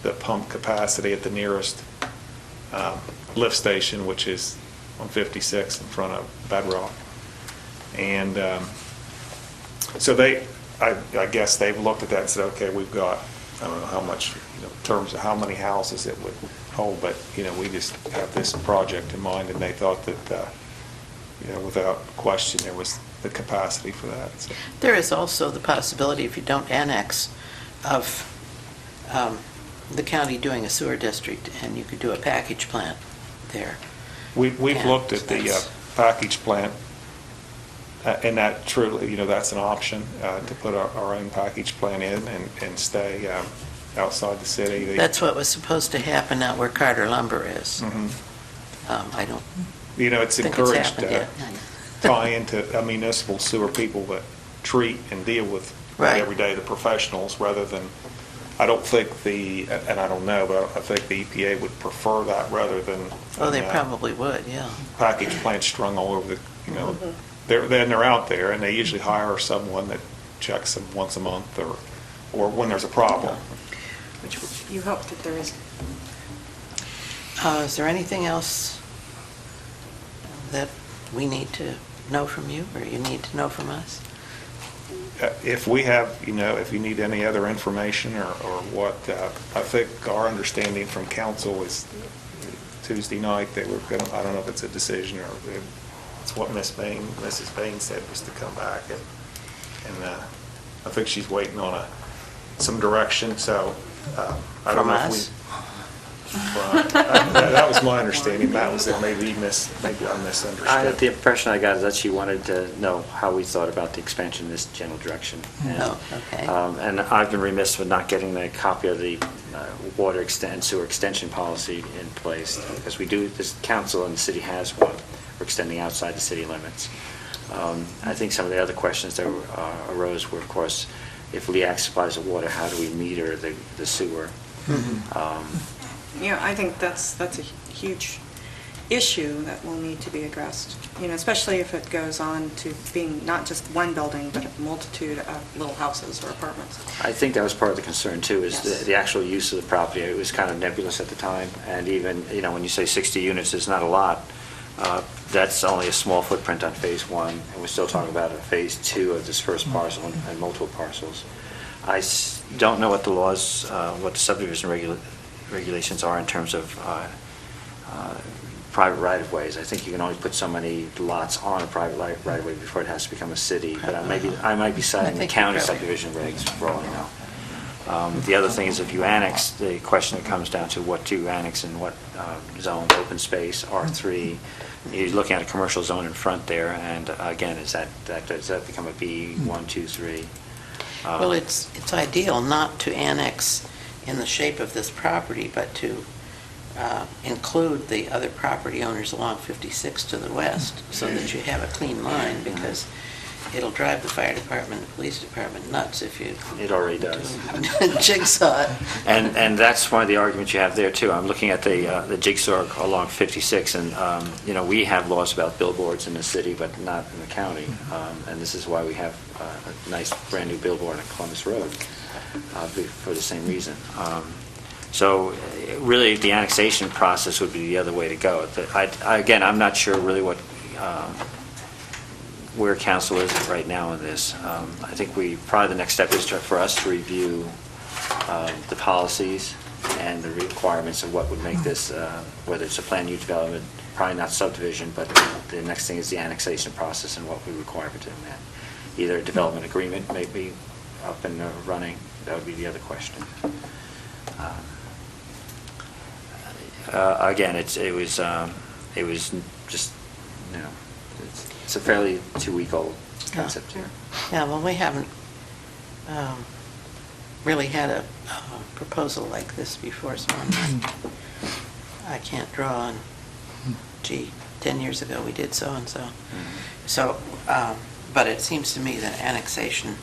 The pump capacity at the nearest lift station, which is on 56 in front of Bedrock. And so I guess they've looked at that and said, okay, we've got, I don't know how much, in terms of how many houses it would hold, but, we just have this project in mind, and they thought that, without question, there was the capacity for that. So. There is also the possibility, if you don't annex, of the county doing a sewer district, and you could do a package plant there. We've Yeah, looked at the that's- package plant, and that truly, that's an option, to put our own package plant in and stay outside the city. That's what was supposed to happen out where Carter Lumber is. Mhm. I don't It's think it's encouraged happened yet. tie into municipal sewer people that treat and deal with Right. every day, the professionals, rather than, I don't think and I don't know, but I think the EPA would prefer that rather than. Oh, they than, probably would, yeah. package plants strung all over they're out there, and they usually hire someone that checks them once a month or when there's a problem. Which you hope that there is. Is there anything else that we need to know from you, or you need to know from us? If we have, if you need any other information or what, I think our understanding from council is Tuesday night, they were going to, I don't know if it's a decision or it's what Mrs. Bain said was to come back, and I think she's waiting on some direction, so I don't From know us? that was my understanding. Matt was there, maybe I misunderstood. The impression I got is that she wanted to know how we thought about the expansion in this general direction. And, Oh, okay. And I've been remiss with not getting the copy of the water and sewer extension policy in place, because this council and the city has one. We're extending outside the city limits. I think some of the other questions that arose were, of course, if LEAC supplies the water, how do we meter the sewer? I think that's a huge issue that will need to be addressed, especially if it goes on to being not just one building, but a multitude of little houses or apartments. I think that was part of the concern, too, is Yes. the actual use of the property. It was kind of nebulous at the time, and even, when you say 60 units is not a lot, that's only a small footprint on Phase 1, and we're still talking about a Phase 2 of this first parcel and multiple parcels. I don't know what the laws, what the subdivision regulations are in terms of private right-of-ways. I think you can only put so many lots on a private right-of-way before it has to become a city, but I might be citing the think county you're right. subdivision regs for all I know. The other thing is, if you annex, the question that comes down to what to annex and what zone, open space, R3, you're looking at a commercial zone in front there, and again, does that become a B, 1, 2, 3? Well, it's ideal not to annex in the shape of this property, but to include the other property owners along 56 to the west, so that you have a clean line, because it'll drive the fire department and the police department nuts if you It already does. jigsaw it. And that's one of the arguments you have there, too. I'm looking at the jigsaw along 56, and, we have laws about billboards in the city, but not in the county. And this is why we have a nice brand-new billboard on Columbus Road, for the same reason. So really, the annexation process would be the other way to go. Again, I'm not sure really where council is right now in this. I think probably the next step is for us to review the policies and the requirements of what would make this, whether it's a planned use development, probably not subdivision, but the next thing is the annexation process and what we require for doing that. Either a development agreement may be up and running, that would be the other question. Again, it was just, it's a fairly 2-week-old concept here. Yeah, well, we haven't really had a proposal like this before, so I can't draw on, 10 years ago we did so-and-so. So, but it seems to me that annexation,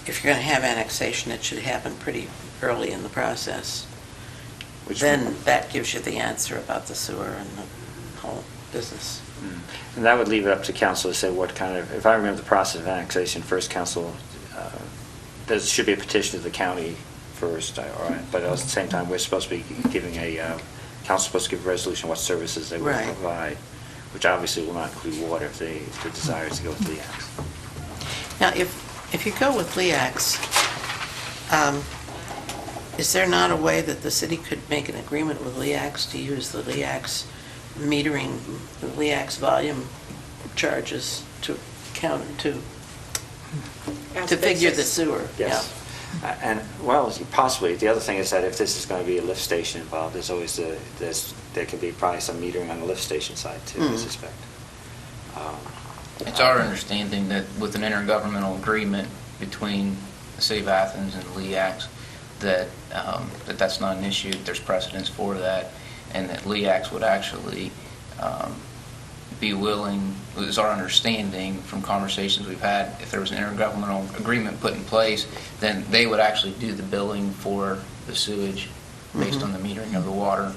if you're going to have annexation, it should happen pretty early in the process. Then that gives you the answer about the sewer and the whole business. And that would leave it up to council to say what kind of, if I remember the process of annexation, first council, there should be a petition to the county first, but at the same time, we're supposed to be giving council's supposed to give a resolution what services they will provide, which obviously will not include water if the desire is to go with LEAX. Now, if you go with LEAX, is there not a way that the city could make an agreement with LEAX to use the LEAX metering, the LEAX volume charges to figure the sewer? Yes. And, well, possibly. The other thing is that if this is going to be a lift station involved, there's always there can be probably some metering on the lift station side too, I suspect. It's our understanding that with an intergovernmental agreement between the City of Athens and LEAX, that's not an issue, there's precedence for that, and that LEAX would actually be willing, is our understanding from conversations we've had, if there was an intergovernmental agreement put in place, then they would actually do the billing for the sewage based on the metering of the water.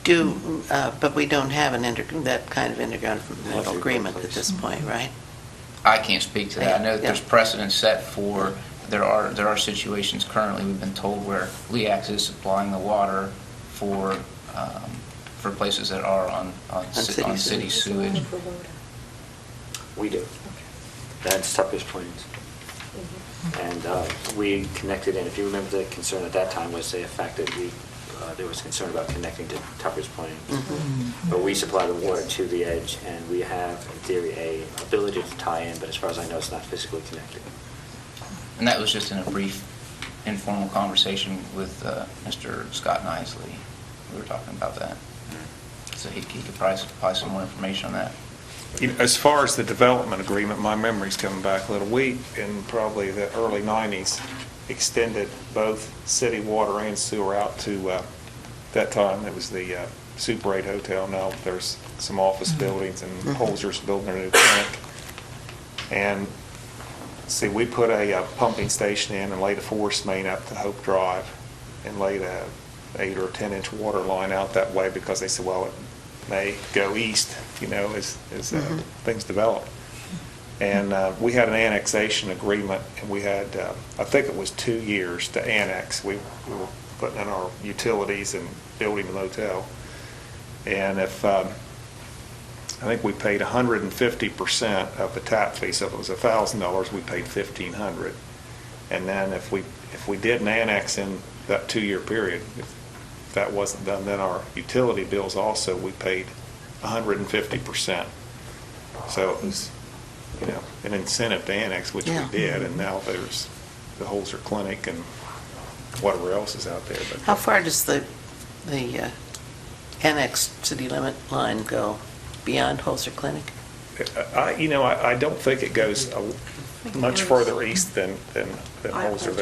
But we don't have that kind of intergovernmental agreement at this point, right? I can't speak to that. I know that there's precedent set for, there are situations currently, we've been told, where LEAX is supplying the water for places that are on city sewage. We do. That's Tucker's Plains. And we connected in, if you remember, the concern at that time was the fact that there was concern about connecting to Tucker's Plains. But we supply the water to the edge, and we have, in theory, a ability to tie in, but as far as I know, it's not physically connected. And that was just in a brief informal conversation with Mr. Scott Nisley. We were talking about that. So he could probably supply some more information on that. As far as the development agreement, my memory's coming back a little. We, in probably the early 90s, extended both city water and sewer out to, that time it was the Super 8 Hotel. Now there's some office buildings, and Holzer's building a new clinic. And see, we put a pumping station in and laid a force main up to Hope Drive and laid a 8 or 10-inch water line out that way, because they said, well, it may go east, as things develop. And we had an annexation agreement, and we had, I think it was 2 years to annex. We were putting in our utilities and building the motel. And if, I think we paid 150% of the tap fee, so if it was $1,000, we paid $1,500. And then if we didn't annex in that 2-year period, if that wasn't done, then our utility bills also, we paid 150%. So it was, an incentive to annex, which we did, and now there's the Holzer Clinic and whatever else is out there. But how far does the annexed city limit line go beyond Holzer Clinic? I don't think it goes much further east than Holzer.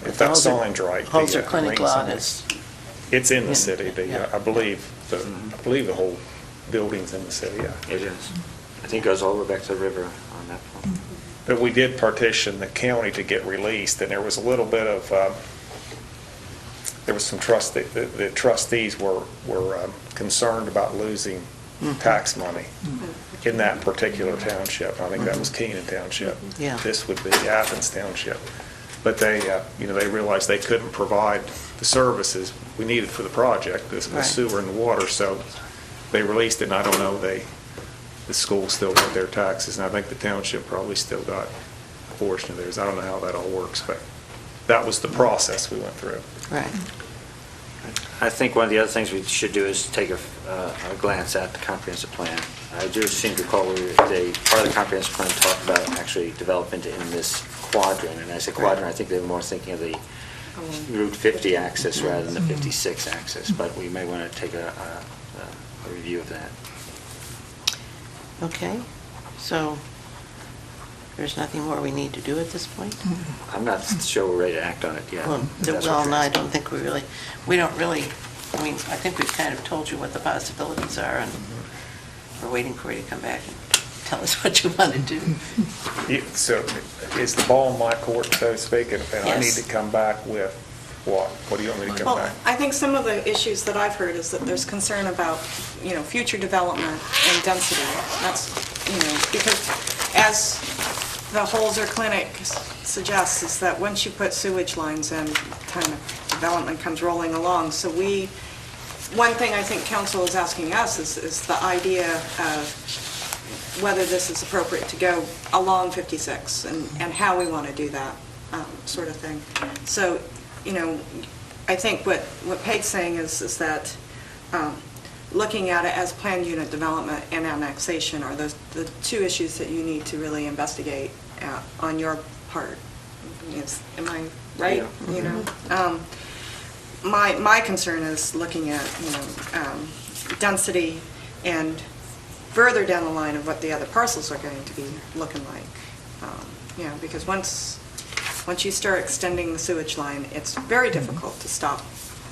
If that sign's right. Holzer Clinic lot is... It's in the city. I believe the whole building's in the city. Yeah. It is. I think it goes all the way back to the river on that point. But we did partition the county to get released, and there was a little bit of, there was some trust, the trustees were concerned about losing tax money in that particular township. I think that was Keenan Township. Yeah. This would be Athens Township. But they, they realized they couldn't provide the services we needed for the project, the Right. sewer and the water, so they released it, and I don't know, the school still got their taxes, and I think the township probably still got a portion of theirs. I don't know how that all works, but that was the process we went through. Right. I think one of the other things we should do is take a glance at the comprehensive plan. I do seem to recall part of the comprehensive plan talked about actually development in this quadrant, and I say quadrant, I think they were more thinking of the Route 50 axis rather than the 56 axis, but we may want to take a review of that. Okay, so there's nothing more we need to do at this point? I'm not sure we're ready to act on it yet. Well, if that's what no, you're I asking. don't think we don't really, I mean, I think we've kind of told you what the possibilities are, and we're waiting for you to come back and tell us what you want to do. So is the ball in my court, so to speak, and I need Yes. to come back with what? What do you want me to come Well, back? I think some of the issues that I've heard is that there's concern about, future development and density. That's, because as the Holzer Clinic suggests, is that once you put sewage lines in, kind of development comes rolling along. So one thing I think council is asking us is the idea of whether this is appropriate to go along 56 and how we want to do that, sort of thing. So, I think what Peg's saying is that looking at it as planned unit development and annexation are the two issues that you need to really investigate on your part. Am I right? Yeah. My concern is looking at, density and further down the line of what the other parcels are going to be looking like. Because once you start extending the sewage line, it's very difficult to stop,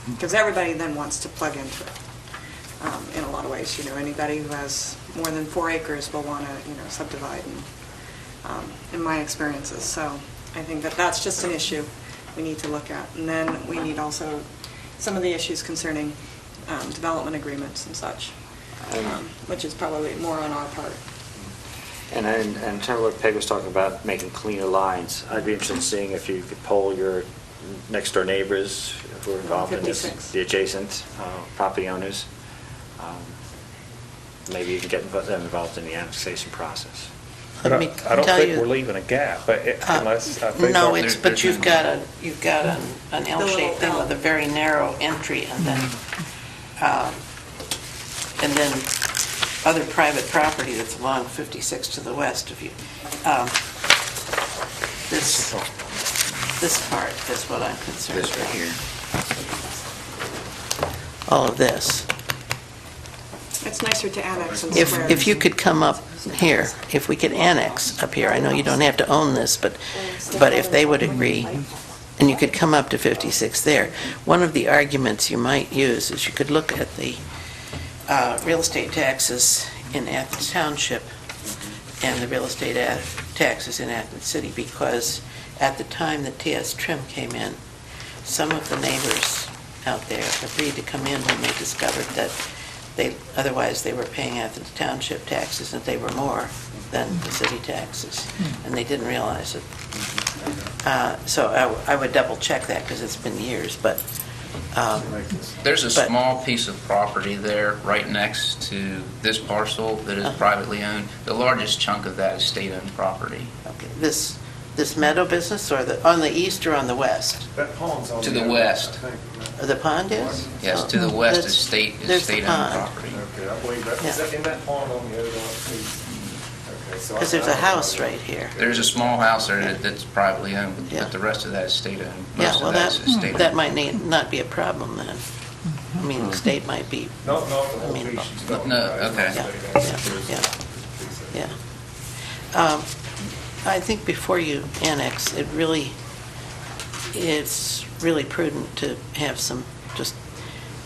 because everybody then wants to plug into it in a lot of ways. Anybody who has more than 4 acres will want to, subdivide, in my experiences. So I think that's just an issue we need to look at. And then we need also some of the issues concerning development agreements and such, which is probably more on our part. And in terms of what Peg was talking about, making cleaner lines, I'd be interested in seeing if you could poll your next-door neighbors who are involved in this, 56. the adjacent property owners. Maybe you can get them involved in the annexation process. Let me I don't tell think you- we're leaving a gap, but unless, I think. No, our- but you've got an L-shaped thing with a very narrow entry, and then other private property that's along 56 to the west of you. This part is what I'm concerned This right about. here. All of this. It's nicer to annex and square. If you could come up here, if we could annex up here, I know you don't have to own this, but if they would agree, and you could come up to 56 there, one of the arguments you might use is you could look at the real estate taxes in Athens Township and the real estate taxes in Athens City, because at the time that T.S. Trim came in, some of the neighbors out there agreed to come in when they discovered that otherwise they were paying Athens Township taxes, and they were more than the city taxes, and they didn't realize it. So I would double check that, because it's been years, but There's a But- small piece of property there right next to this parcel that is privately owned. The largest chunk of that is state-owned property. okay, this meadow business, or on the east or on the west? That pond's on To the other end, west. I think. The pond is? Yes, to the west That's- is there's the state-owned pond. property. Okay, I believe that, is that in that pond on the other one? Okay, so I- Because there's a house right here. There's a small house there that's privately owned, Yeah. but the rest of that is state-owned. Yeah, Most well, of that is state-owned. that might not be a problem then. I mean, the state might be, Not the whole I mean, piece she's talking no, about. okay. yeah. I think before you annex, it's really prudent to have some just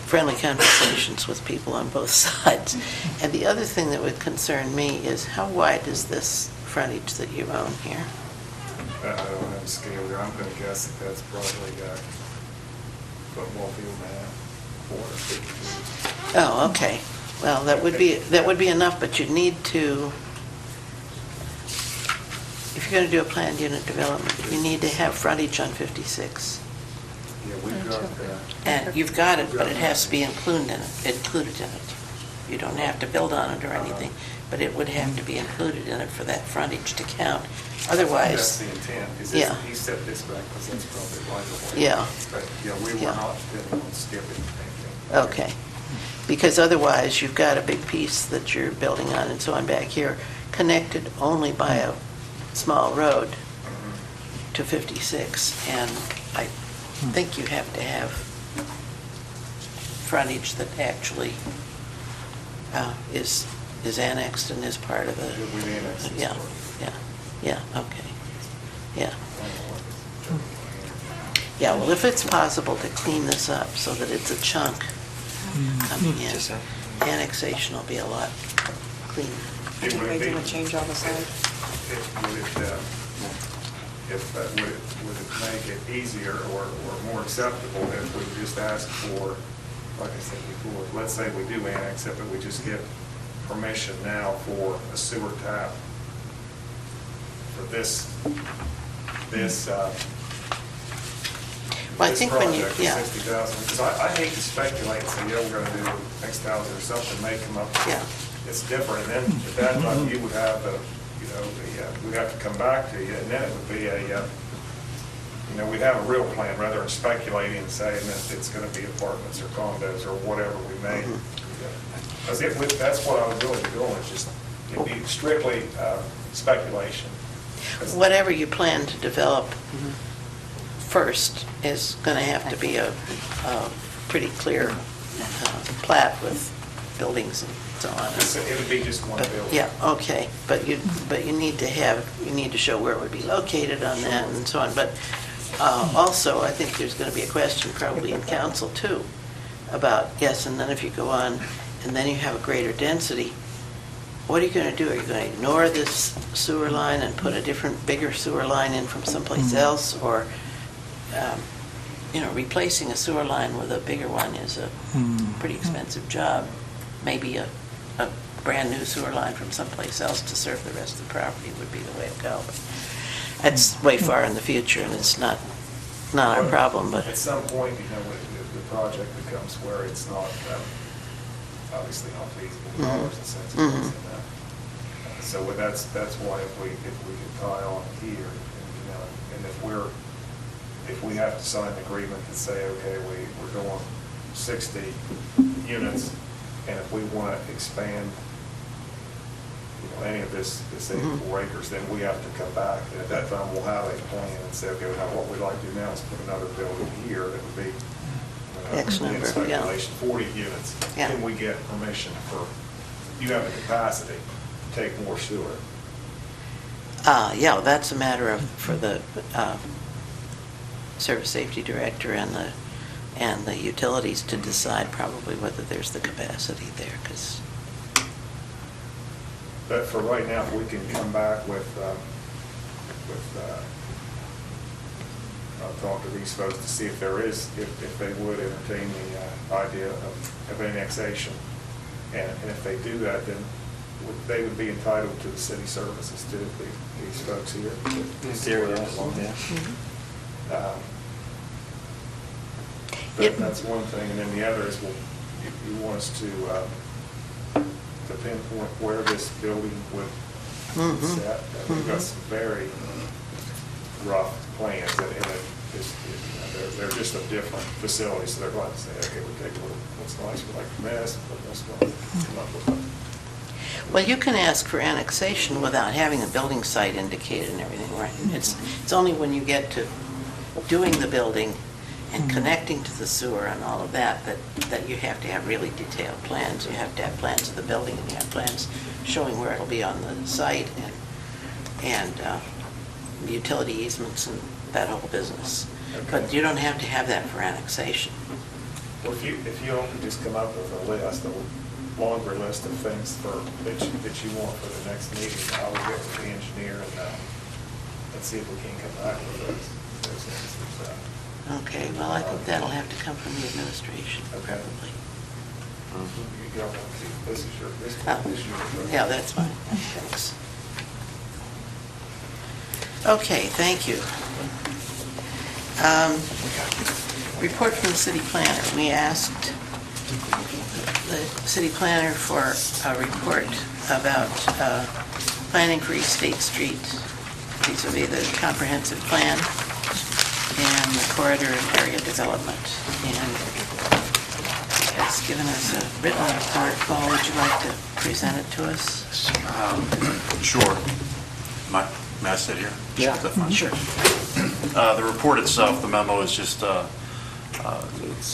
friendly conversations with people on both sides. And the other thing that would concern me is, how wide is this frontage that you own here? I don't have a scale there, I'm gonna guess that that's probably football field and a half, 450 feet. Oh, okay. Well, that would be enough, but you'd need to, if you're going to do a planned unit development, you need to have frontage on 56. Yeah, we've got, And you've got it, but it has to be included in it. You don't have to build on it or anything, but it would have to be included in it for that frontage to count. that's Otherwise, the intent, is Yeah. he set this back, because that's probably right away. Yeah. But, yeah, we were Yeah. not intending on skipping anything. okay. Because otherwise, you've got a big piece that you're building on and so on back here, connected only by a small road to 56. And I think you have to have frontage that actually is annexed and is part of the... We've annexed this Yeah, part. yeah, okay, yeah. Yeah, well, if it's possible to clean this up so that it's a chunk coming in, annexation will be a lot cleaner. It would They be- would change all the sides. Would it make it easier or more acceptable if we just ask for, like I said before, let's say we do annex it, but we just get permission now for a sewer tap for this Well, I think when you, project, yeah, 60,000, because I hate to speculate and say, yeah, we're gonna do X thousand or something, may come up. Yeah. It's different, and then at that time, you would have we'd have to come back to you, and then it would be we'd have a real plan, rather than speculating and saying that it's gonna be apartments or condos or whatever we may. Because that's what I would really be doing, is just, it'd be strictly speculation. whatever you plan to develop first is going to have to be a pretty clear plat with buildings and so on. It would be just one But- building. Yeah, okay, but you need to show where it would be located on that and so on. But also, I think there's going to be a question probably in council too about, yes, and then if you go on and then you have a greater density, what are you going to do? Are you going to ignore this sewer line and put a different, bigger sewer line in from someplace else? Or, replacing a sewer line with a bigger one is a pretty expensive job. Maybe a brand-new sewer line from someplace else to serve the rest of the property would be the way to go. But that's way far in the future, and it's not our problem, but... At some point, the project becomes where it's not, obviously not feasible in dollars and cents. So that's why if we could tie on here, and if we have to sign an agreement to say, okay, we're going 60 units, and if we want to expand, any of this 84 acres, then we have to come back, and at that time, we'll have a plan and say, okay, now what we'd like to do now is put another building here that would be, X number, in yeah. speculation, 40 units. Yeah. Can we get permission you have the capacity to take more sewer? Yeah, that's a matter for the service safety director and the utilities to decide probably whether there's the capacity there, because... But for right now, if we can come back with I'll talk to these folks to see if there is, if they would entertain the idea of annexation. And if they do that, then they would be entitled to the city services too, these folks here. In theory, yeah. That's one thing, and then the other is, well, if you want us to pinpoint where this building would set, we've got some very rough plans, and they're just of different facilities, so they're going to say, okay, we take a little, what's nice, we like this, but this one. Well, you can ask for annexation without having a building site indicated and everything, right? It's only when you get to doing the building and connecting to the sewer and all of that you have to have really detailed plans. You have to have plans of the building, and you have plans showing where it'll be on the site and utility easements and that whole business. But you don't have to have that for annexation. Well, if you don't just come up with a list, a longer list of things that you want for the next meeting, I will get with the engineer and see if we can come back with those answers. Okay, well, I think that'll have to come from the administration, Okay. probably. You don't want to, this is Oh, your. yeah, that's fine, thanks. Okay, thank you. Report from the city planner. We asked the city planner for a report about planning for East State Street vis-a-vis the comprehensive plan and the corridor and area development. And he has given us a written report. Paul, would you like to present it to us? Sure. May I sit here? Yeah. Is that fine? Sure. The report itself, the memo is just,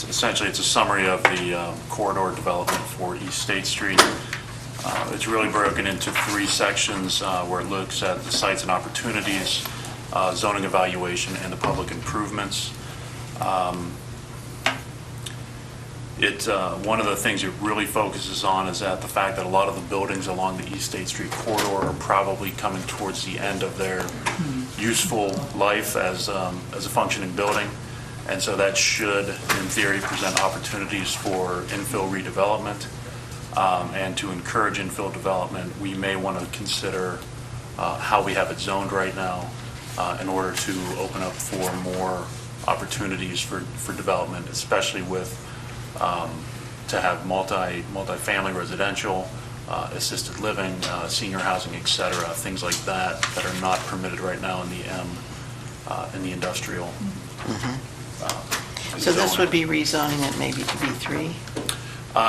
essentially, it's a summary of the corridor development for East State Street. It's really broken into 3 sections where it looks at the sites and opportunities, zoning evaluation, and the public improvements. One of the things it really focuses on is that the fact that a lot of the buildings along the East State Street corridor are probably coming towards the end of their useful life as a functioning building. And so that should, in theory, present opportunities for infill redevelopment. And to encourage infill development, we may want to consider how we have it zoned right now in order to open up for more opportunities for development, especially with to have multifamily residential, assisted living, senior housing, et cetera, things like that that are not permitted right now in the industrial. So this would be rezoning it maybe to B3?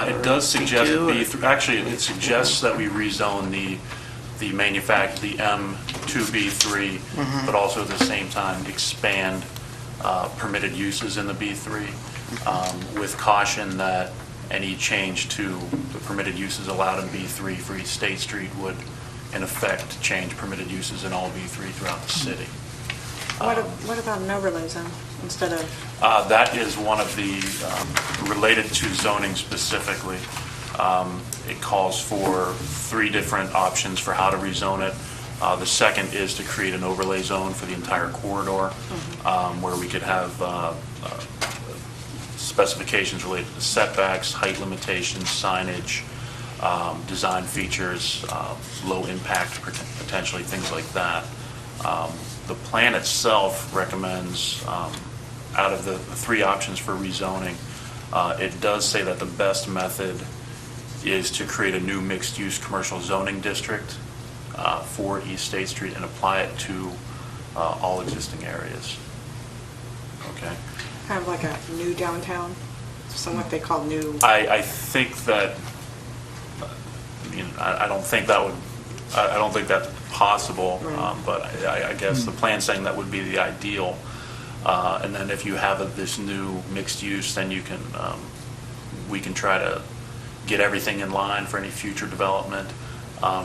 It does suggest B2, actually it suggests that we rezone the the M to B3, but also at the same time expand permitted uses in the B3 with caution that any change to the permitted uses allowed in B3 for East State Street would in effect change permitted uses in all B3 throughout the city. What about an overlay zone instead of? That is one of the, related to zoning specifically. It calls for 3 different options for how to rezone it. The second is to create an overlay zone for the entire corridor, where we could have specifications related to setbacks, height limitations, signage, design features, low impact potentially, things like that. The plan itself recommends, out of the 3 options for rezoning, it does say that the best method is to create a new mixed-use commercial zoning district for East State Street and apply it to all existing areas. Okay. Kind of like a new downtown, so what they call new. I think that, I don't think that would, I don't think that's possible, but I guess the plan's saying that would be the ideal. And then if you have this new mixed use, then you can, we can try to get everything in line for any future development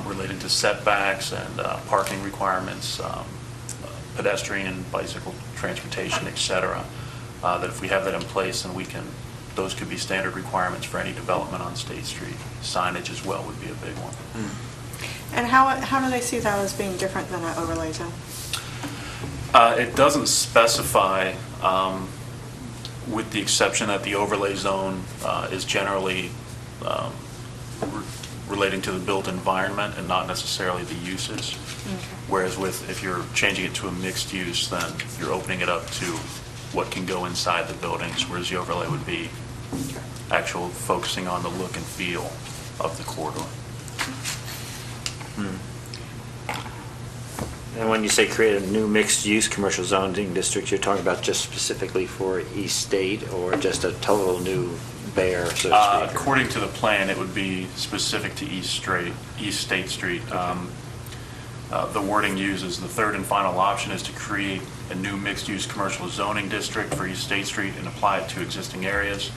relating to setbacks and parking requirements, pedestrian, bicycle transportation, et cetera. That if we have that in place, then we can, those could be standard requirements for any development on State Street. Signage as well would be a big one. And how do they see that as being different than an overlay zone? It doesn't specify, with the exception that the overlay zone is generally relating to the built environment and not necessarily the uses. Whereas if you're changing it to a mixed use, then you're opening it up to what can go inside the buildings, whereas the overlay would be actual focusing on the look and feel of the corridor. And when you say create a new mixed-use commercial zoning district, you're talking about just specifically for East State or just a total new bear, so to speak? According to the plan, it would be specific to East State Street. The wording uses the third and final option is to create a new mixed-use commercial zoning district for East State Street and apply it to existing areas.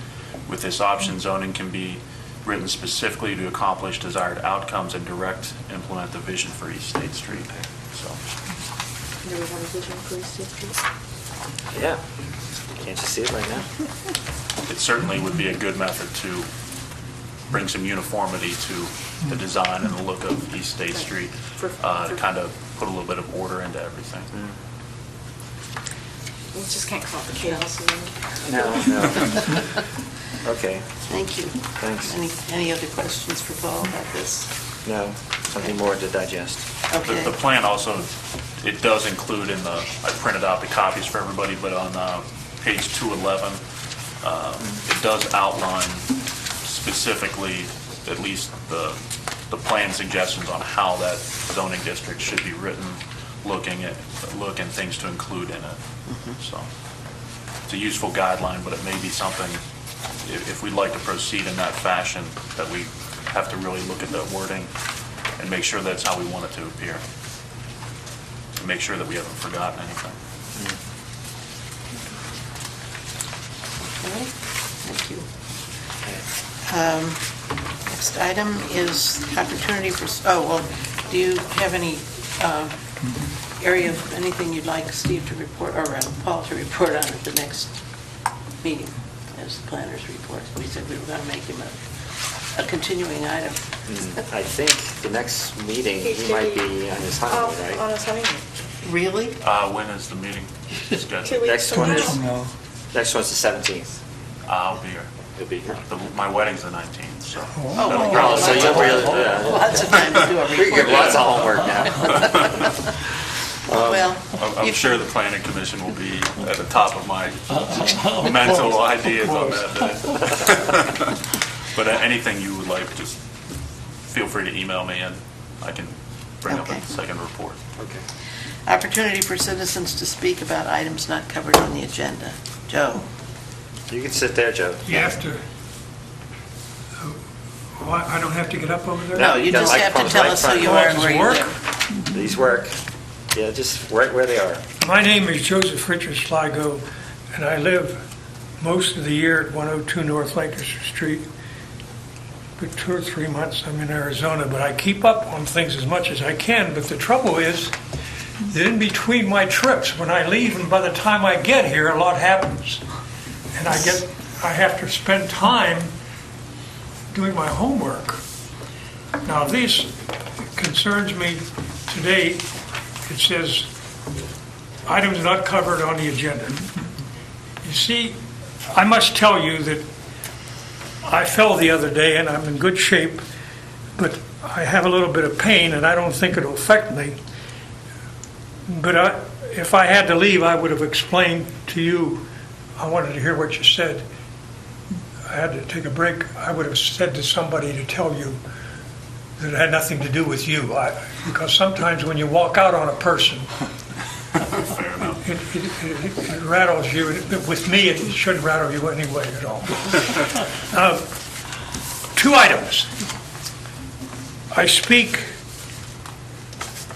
With this option, zoning can be written specifically to accomplish desired outcomes and implement the vision for East State Street. So, Do we have a vision for East State Street? Yeah. Can't you see it right now? it certainly would be a good method to bring some uniformity to the design and the look of East State Street, to kind of put a little bit of order into everything. We just can't call it the chaos zone. No. Okay. Thank you. Thanks. Any other questions for Paul about this? No, something more to digest. Okay. The plan also it does include in the, I printed out the copies for everybody, but on page 211, it does outline specifically, at least the plan suggestions on how that zoning district should be written, look and things to include in it. So it's a useful guideline, but it may be something, if we'd like to proceed in that fashion, that we have to really look at the wording and make sure that's how we want it to appear. To make sure that we haven't forgotten anything. Okay, thank you. Next item is opportunity for, do you have any area of anything you'd like Steve to report, or Paul to report on at the next meeting as the planner's report? We said we were going to make him a continuing item. I think the next meeting, he might be on his honeymoon, right? On his honeymoon. Really? When is the meeting 2 scheduled? weeks Next from one now. is, No. next one's the 17th. I'll be here. He'll be here. My wedding's the 19th, so. Oh, so you'll really, Lots of time to do a we get report. lots of homework now. Well, I'm sure the planning commission will be at the top of my mental ideas on that day. But anything you would like, just feel free to email me and I can bring up Okay. a second report. Okay. opportunity for citizens to speak about items not covered on the agenda. Joe? You can sit there, Joe. You have to, I don't have to get up over there? No, you the just have to microphone's tell right us who front. you Oh, are does and where it you work? live. These work. Yeah, just right where they are. My name is Joseph Richard Sligo, and I live most of the year at 102 North Lancaster Street. For 2 or 3 months I'm in Arizona, but I keep up on things as much as I can. But the trouble is that in between my trips, when I leave and by the time I get here, a lot happens. And I have to spend time doing my homework. Now, this concerns me today. It says, items not covered on the agenda. You see, I must tell you that I fell the other day and I'm in good shape, but I have a little bit of pain and I don't think it'll affect me. But if I had to leave, I would have explained to you, I wanted to hear what you said. I had to take a break. I would have said to somebody to tell you that it had nothing to do with you. Because sometimes when you walk out on a person, Fair enough. it rattles you. With me, it shouldn't rattle you anyway at all. 2 items. I speak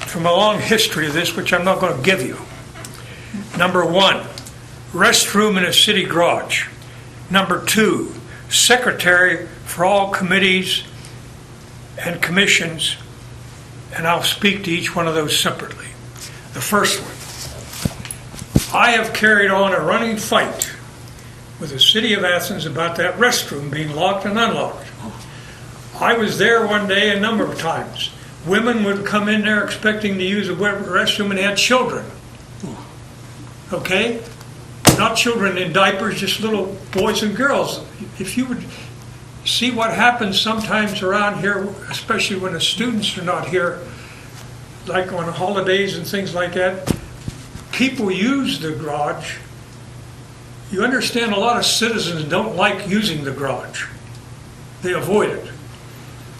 from a long history of this, which I'm not going to give you. Number 1, restroom in a city garage. Number 2, secretary for all committees and commissions, and I'll speak to each one of those separately. The first one, I have carried on a running fight with the city of Athens about that restroom being locked and unlocked. I was there one day a number of times. Women would come in there expecting to use a restroom and had children. Okay? Not children in diapers, just little boys and girls. If you would see what happens sometimes around here, especially when the students are not here, like on holidays and things like that, people use the garage. You understand, a lot of citizens don't like using the garage. They avoid it.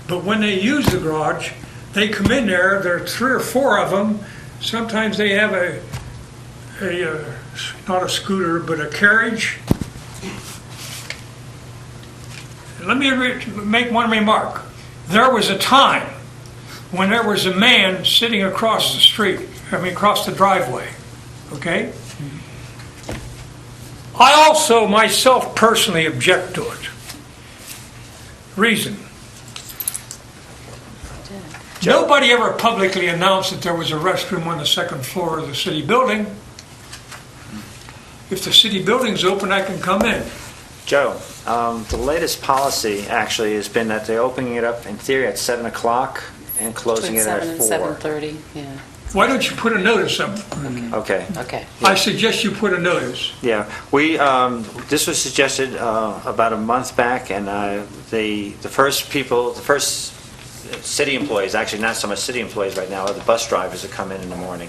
But when they use the garage, they come in there, there are 3 or 4 of them. Sometimes they have not a scooter, but a carriage. Let me make one remark. There was a time when there was a man sitting across the street, across the driveway, okay? I also myself personally object to it. Reason. Nobody ever publicly announced that there was a restroom on the 2nd floor of the city building. If the city building's open, I can come in. Joe, the latest policy actually has been that they're opening it up in theory at 7 o'clock and closing Between it at 7 4. and 7:30, yeah. Why don't you put a notice up? Okay. Okay. I suggest you put a notice. Yeah, we, this was suggested about a month back, and the first city employees, actually not so much city employees right now, are the bus drivers that come in the morning.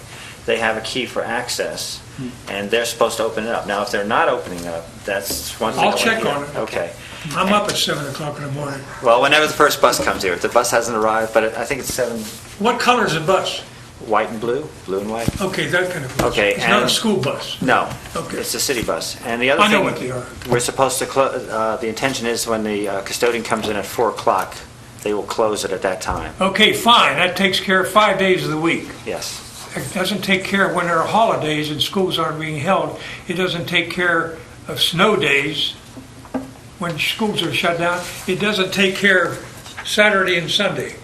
they have a key for access, and they're supposed to open it up. Now, if they're not opening up, that's one thing. I'll check on it. Okay. I'm up at 7 o'clock in the morning. Well, whenever the first bus comes here. The bus hasn't arrived, but I think it's 7, What color is the bus? white and blue, blue and white. Okay, that kind of bus. Okay, It's not a and- school bus. No. Okay. It's a city bus. And the other I know thing, what they are. we're supposed to the intention is when the custodian comes in at 4 o'clock, they will close it at that time. Okay, fine, that takes care of 5 days of the week. Yes. It doesn't take care of when there are holidays and schools aren't being held. It doesn't take care of snow days when schools are shut down. It doesn't take care of Saturday and Sunday.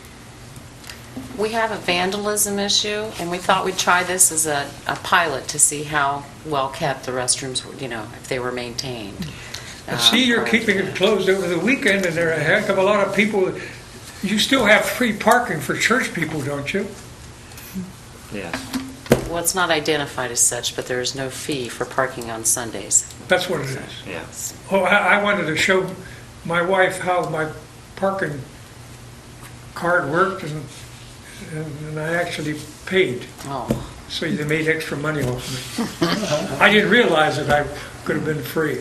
We have a vandalism issue, and we thought we'd try this as a pilot to see how well kept the restrooms were, if they were maintained. And see, you're keeping it closed over the weekend, and there are a heck of a lot of people. You still have free parking for church people, don't you? Yes. Well, it's not identified as such, but there is no fee for parking on Sundays. That's what it is. Yes. Oh, I wanted to show my wife how my parking card worked, and I actually paid. Oh, So they made extra money off me. I didn't realize that I could have been free.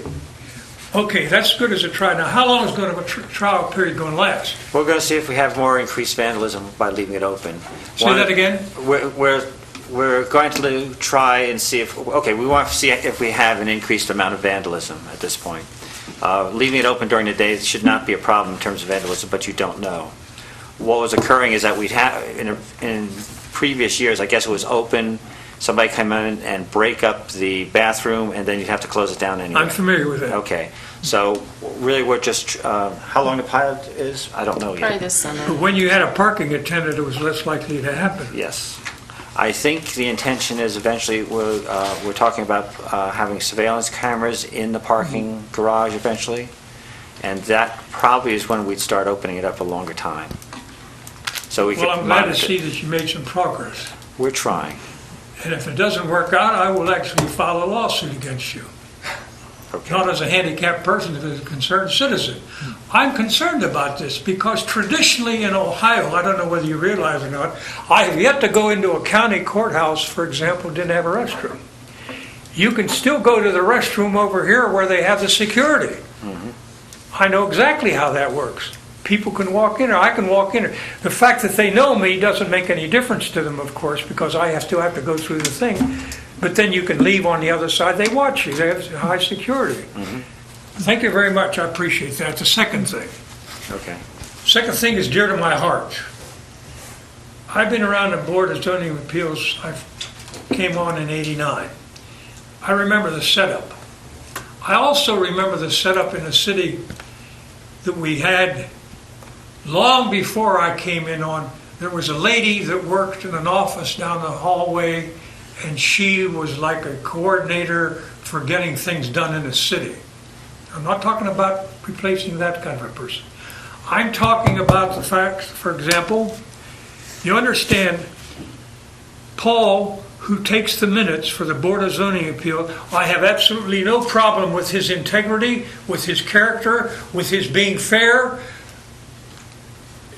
Okay, that's good as a try. Now, how long is going to a trial period going to last? We're going to see if we have more increased vandalism by leaving it open. Say that again? We're going to try and see if, we want to see if we have an increased amount of vandalism at this point. Leaving it open during the day should not be a problem in terms of vandalism, but you don't know. What was occurring is that we'd have, in previous years, I guess it was open, somebody come in and break up the bathroom, and then you'd have to close it down anyway. I'm familiar with that. Okay, so really we're just, how long the pilot is, I don't know yet. probably this summer. But when you had a parking attendant, it was less likely to happen. Yes. I think the intention is eventually, we're talking about having surveillance cameras in the parking garage eventually, and that probably is when we'd start opening it up a longer time. So we can Well, I'm glad to monitor. see that you made some progress. We're trying. And if it doesn't work out, I will actually file a lawsuit against you. Okay. Not as a handicapped person, but as a concerned citizen. I'm concerned about this because traditionally in Ohio, I don't know whether you realize or not, I have yet to go into a county courthouse, for example, didn't have a restroom. You can still go to the restroom over here where they have the security. I know exactly how that works. People can walk in, or I can walk in. The fact that they know me doesn't make any difference to them, of course, because I still have to go through the thing. But then you can leave on the other side. They watch you. They have high security. Thank you very much. I appreciate that. The second thing. Okay. Second thing is dear to my heart. I've been around the Board of Zoning Appeals. I came on in '89. I remember the setup. I also remember the setup in the city that we had long before I came in on. There was a lady that worked in an office down the hallway, and she was like a coordinator for getting things done in the city. I'm not talking about replacing that kind of a person. I'm talking about the fact, for example, you understand, Paul, who takes the minutes for the Board of Zoning Appeal, I have absolutely no problem with his integrity, with his character, with his being fair.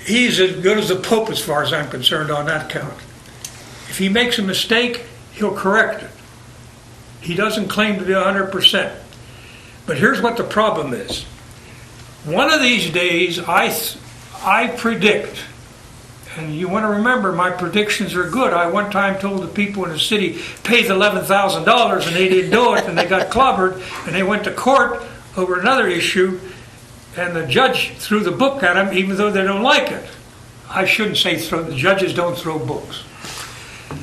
He's as good as the Pope as far as I'm concerned on that count. If he makes a mistake, he'll correct it. He doesn't claim to be 100%. But here's what the problem is. One of these days, I predict, and you want to remember my predictions are good. I one time told the people in the city, pay the $11,000, and they didn't do it, and they got clobbered, and they went to court over another issue, and the judge threw the book at them, even though they don't like it. I shouldn't say throw. The judges don't throw books.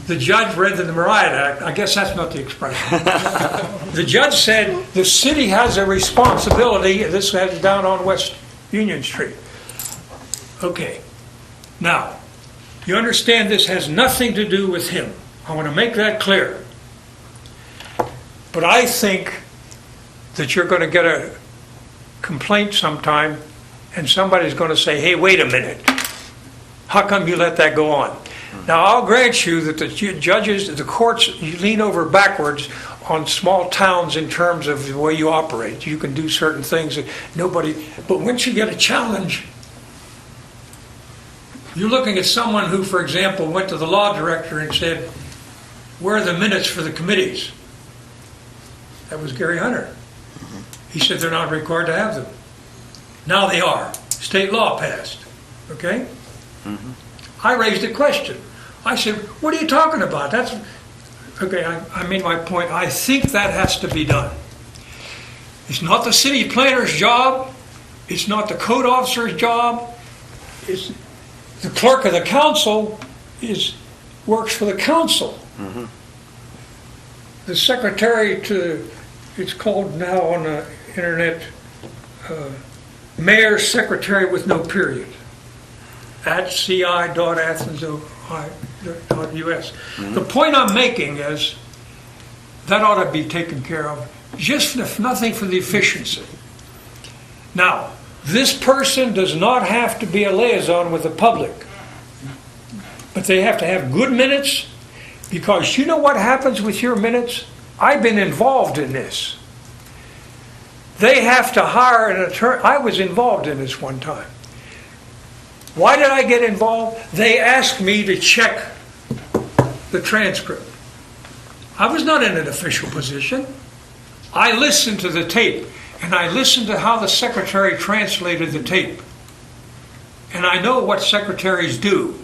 The judge read the Mariah Act. I guess that's not the expression. The judge said the city has a responsibility. This is down on West Union Street. Okay. Now, you understand this has nothing to do with him. I want to make that clear. But I think that you're going to get a complaint sometime, and somebody's going to say, hey, wait a minute. How come you let that go on? Now, I'll grant you that the judges, the courts, you lean over backwards on small towns in terms of the way you operate. You can do certain things that nobody... But once you get a challenge, you're looking at someone who, for example, went to the law director and said, where are the minutes for the committees? That was Gary Hunter. He said they're not required to have them. Now they are. State law passed, okay? I raised a question. I said, what are you talking about? That's, okay, I made my point. I think that has to be done. It's not the city planner's job. It's not the code officer's job. It's the clerk of the council works for the council. The secretary to, it's called now on the internet, mayor's secretary with no period, at ci.athens.us. The point I'm making is that ought to be taken care of, just if nothing for the efficiency. Now, this person does not have to be a liaison with the public, but they have to have good minutes, because you know what happens with your minutes? I've been involved in this. They have to hire an attorney. I was involved in this one time. Why did I get involved? They asked me to check the transcript. I was not in an official position. I listened to the tape, and I listened to how the secretary translated the tape. And I know what secretaries do.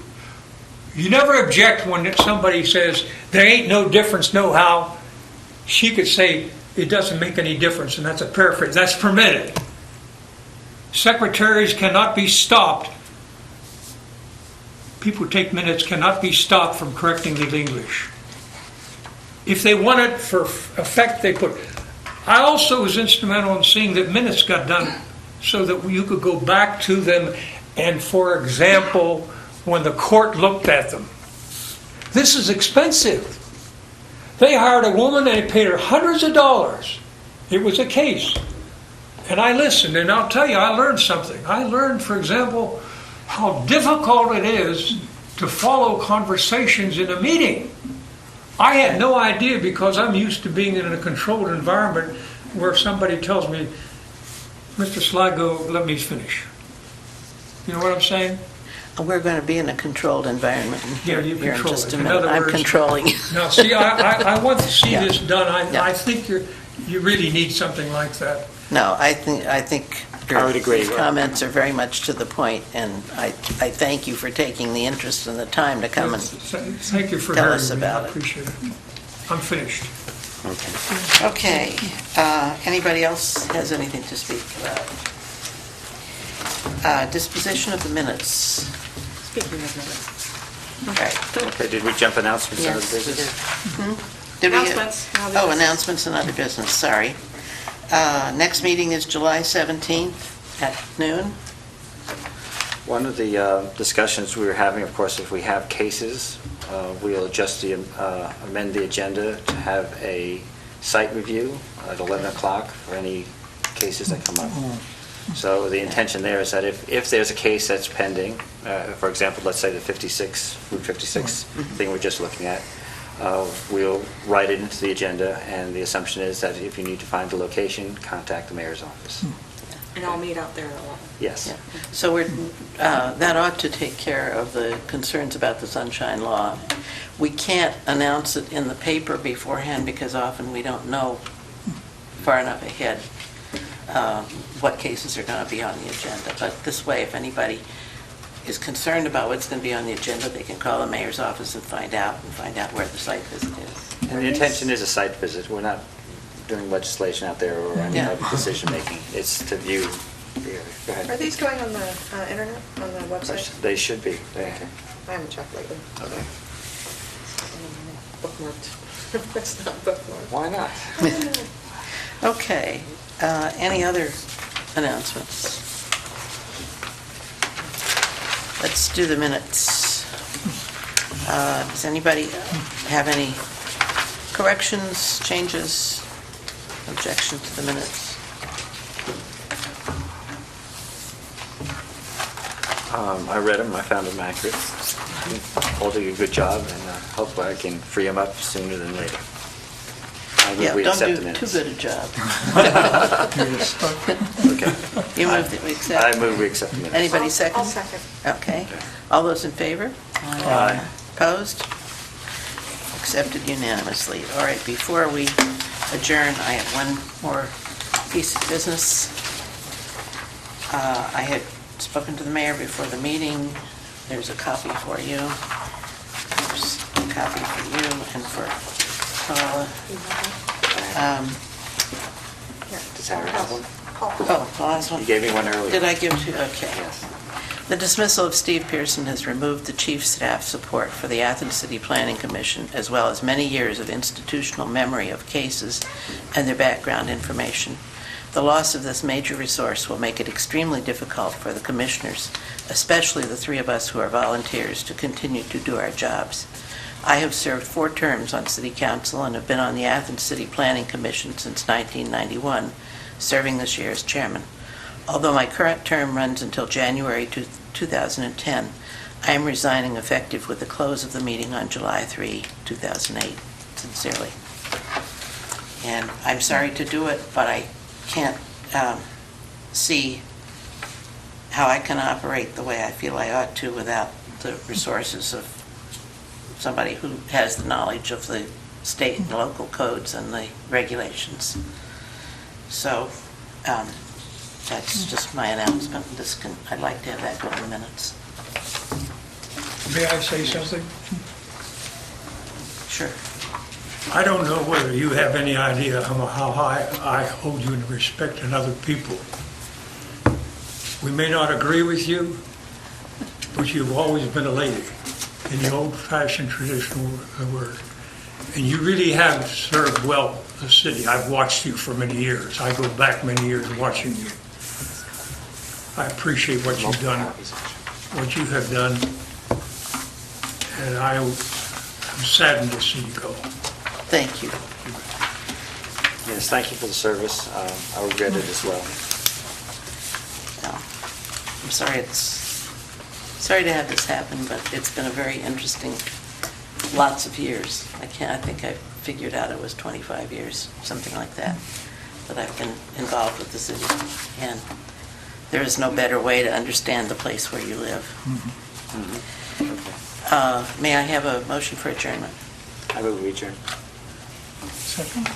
You never object when somebody says, there ain't no difference, no how. She could say, it doesn't make any difference, and that's a paraphrase. That's permitted. Secretaries cannot be stopped. People who take minutes cannot be stopped from correcting the English. If they want it for effect, they put. I also was instrumental in seeing that minutes got done so that you could go back to them and, for example, when the court looked at them. This is expensive. They hired a woman and they paid her hundreds of dollars. It was a case. And I listened, and I'll tell you, I learned something. I learned, for example, how difficult it is to follow conversations in a meeting. I had no idea, because I'm used to being in a controlled environment where somebody tells me, Mr. Sligo, let me finish. You know what I'm saying? We're going to be in a controlled environment Yeah, you here in control just it. a In minute. other I'm words- controlling. Now, see, I want to see Yeah. this done. Yeah. I think you really need something like that. No, I think I would agree. your comments are very much to the point, and I thank you for taking the interest and the time to come and, Thank you for tell hearing us me. about I it. appreciate it. I'm finished. okay. Anybody else has anything to speak about? Disposition of the minutes. Speaking of minutes. Right. Okay, did we jump announcements on the Yes, we business? did. Did we- Announcements. Oh, announcements and other business, sorry. Next meeting is July 17th at noon. One of the discussions we were having, of course, if we have cases, we'll amend the agenda to have a site review at 11 o'clock for any cases that come up. So the intention there is that if there's a case that's pending, for example, let's say the Route 56 thing we're just looking at, we'll write it into the agenda, and the assumption is that if you need to find the location, contact the mayor's office. And I'll meet out there at 11. Yes. Yeah. So that ought to take care of the concerns about the sunshine law. We can't announce it in the paper beforehand, because often we don't know far enough ahead what cases are going to be on the agenda. But this way, if anybody is concerned about what's going to be on the agenda, they can call the mayor's office and find out where the site visit is. And the intention is a site visit. We're not doing legislation out there or any Yeah. type of decision-making. It's to view. Go ahead. Are these going on the internet, on the website? They should be. Okay. I haven't checked lately. Okay. Bookmarked. It's not bookmarked. Why not? Okay. Any other announcements? Let's do the minutes. Does anybody have any corrections, changes, objection to the minutes? I read them. I found them accurate. All did a good job, and hopefully I can free them up sooner than later. I move Yeah, we don't accept do the minutes. too good a job. Okay. You move that we accept. I move we accept the minutes. Anybody second? I'll second. Okay. All those in favor? Aye. Opposed? Accepted unanimously. All right, before we adjourn, I have one more piece of business. I had spoken to the mayor before the meeting. There's a copy for you. There's a copy for you and for Paula. Does Harry have one? Oh, the last one. You gave me one earlier. Did I give to you? Okay. Yes. The dismissal of Steve Pearson has removed the chief staff support for the Athens City Planning Commission, as well as many years of institutional memory of cases and their background information. The loss of this major resource will make it extremely difficult for the commissioners, especially the three of us who are volunteers, to continue to do our jobs. I have served 4 terms on City Council and have been on the Athens City Planning Commission since 1991, serving this year as chairman. Although my current term runs until January 2010, I am resigning effective with the close of the meeting on July 3, 2008. Sincerely. And I'm sorry to do it, but I can't see how I can operate the way I feel I ought to without the resources of somebody who has the knowledge of the state and local codes and the regulations. So that's just my announcement. I'd like to have that go in the minutes. May I say something? Sure. I don't know whether you have any idea how high I hold you in respect in other people. We may not agree with you, but you've always been a lady in the old-fashioned traditional word. And you really have served well the city. I've watched you for many years. I go back many years watching you. I appreciate what you've done, what you have done, and I am saddened to see you go. Thank you. Yes, thank you for the service. I regret it as well. No, I'm sorry sorry to have this happen, but it's been a very interesting, lots of years. I think I figured out it was 25 years, something like that I've been involved with the city. And there is no better way to understand the place where you live. May I have a motion for adjournment? I move we adjourn. Second?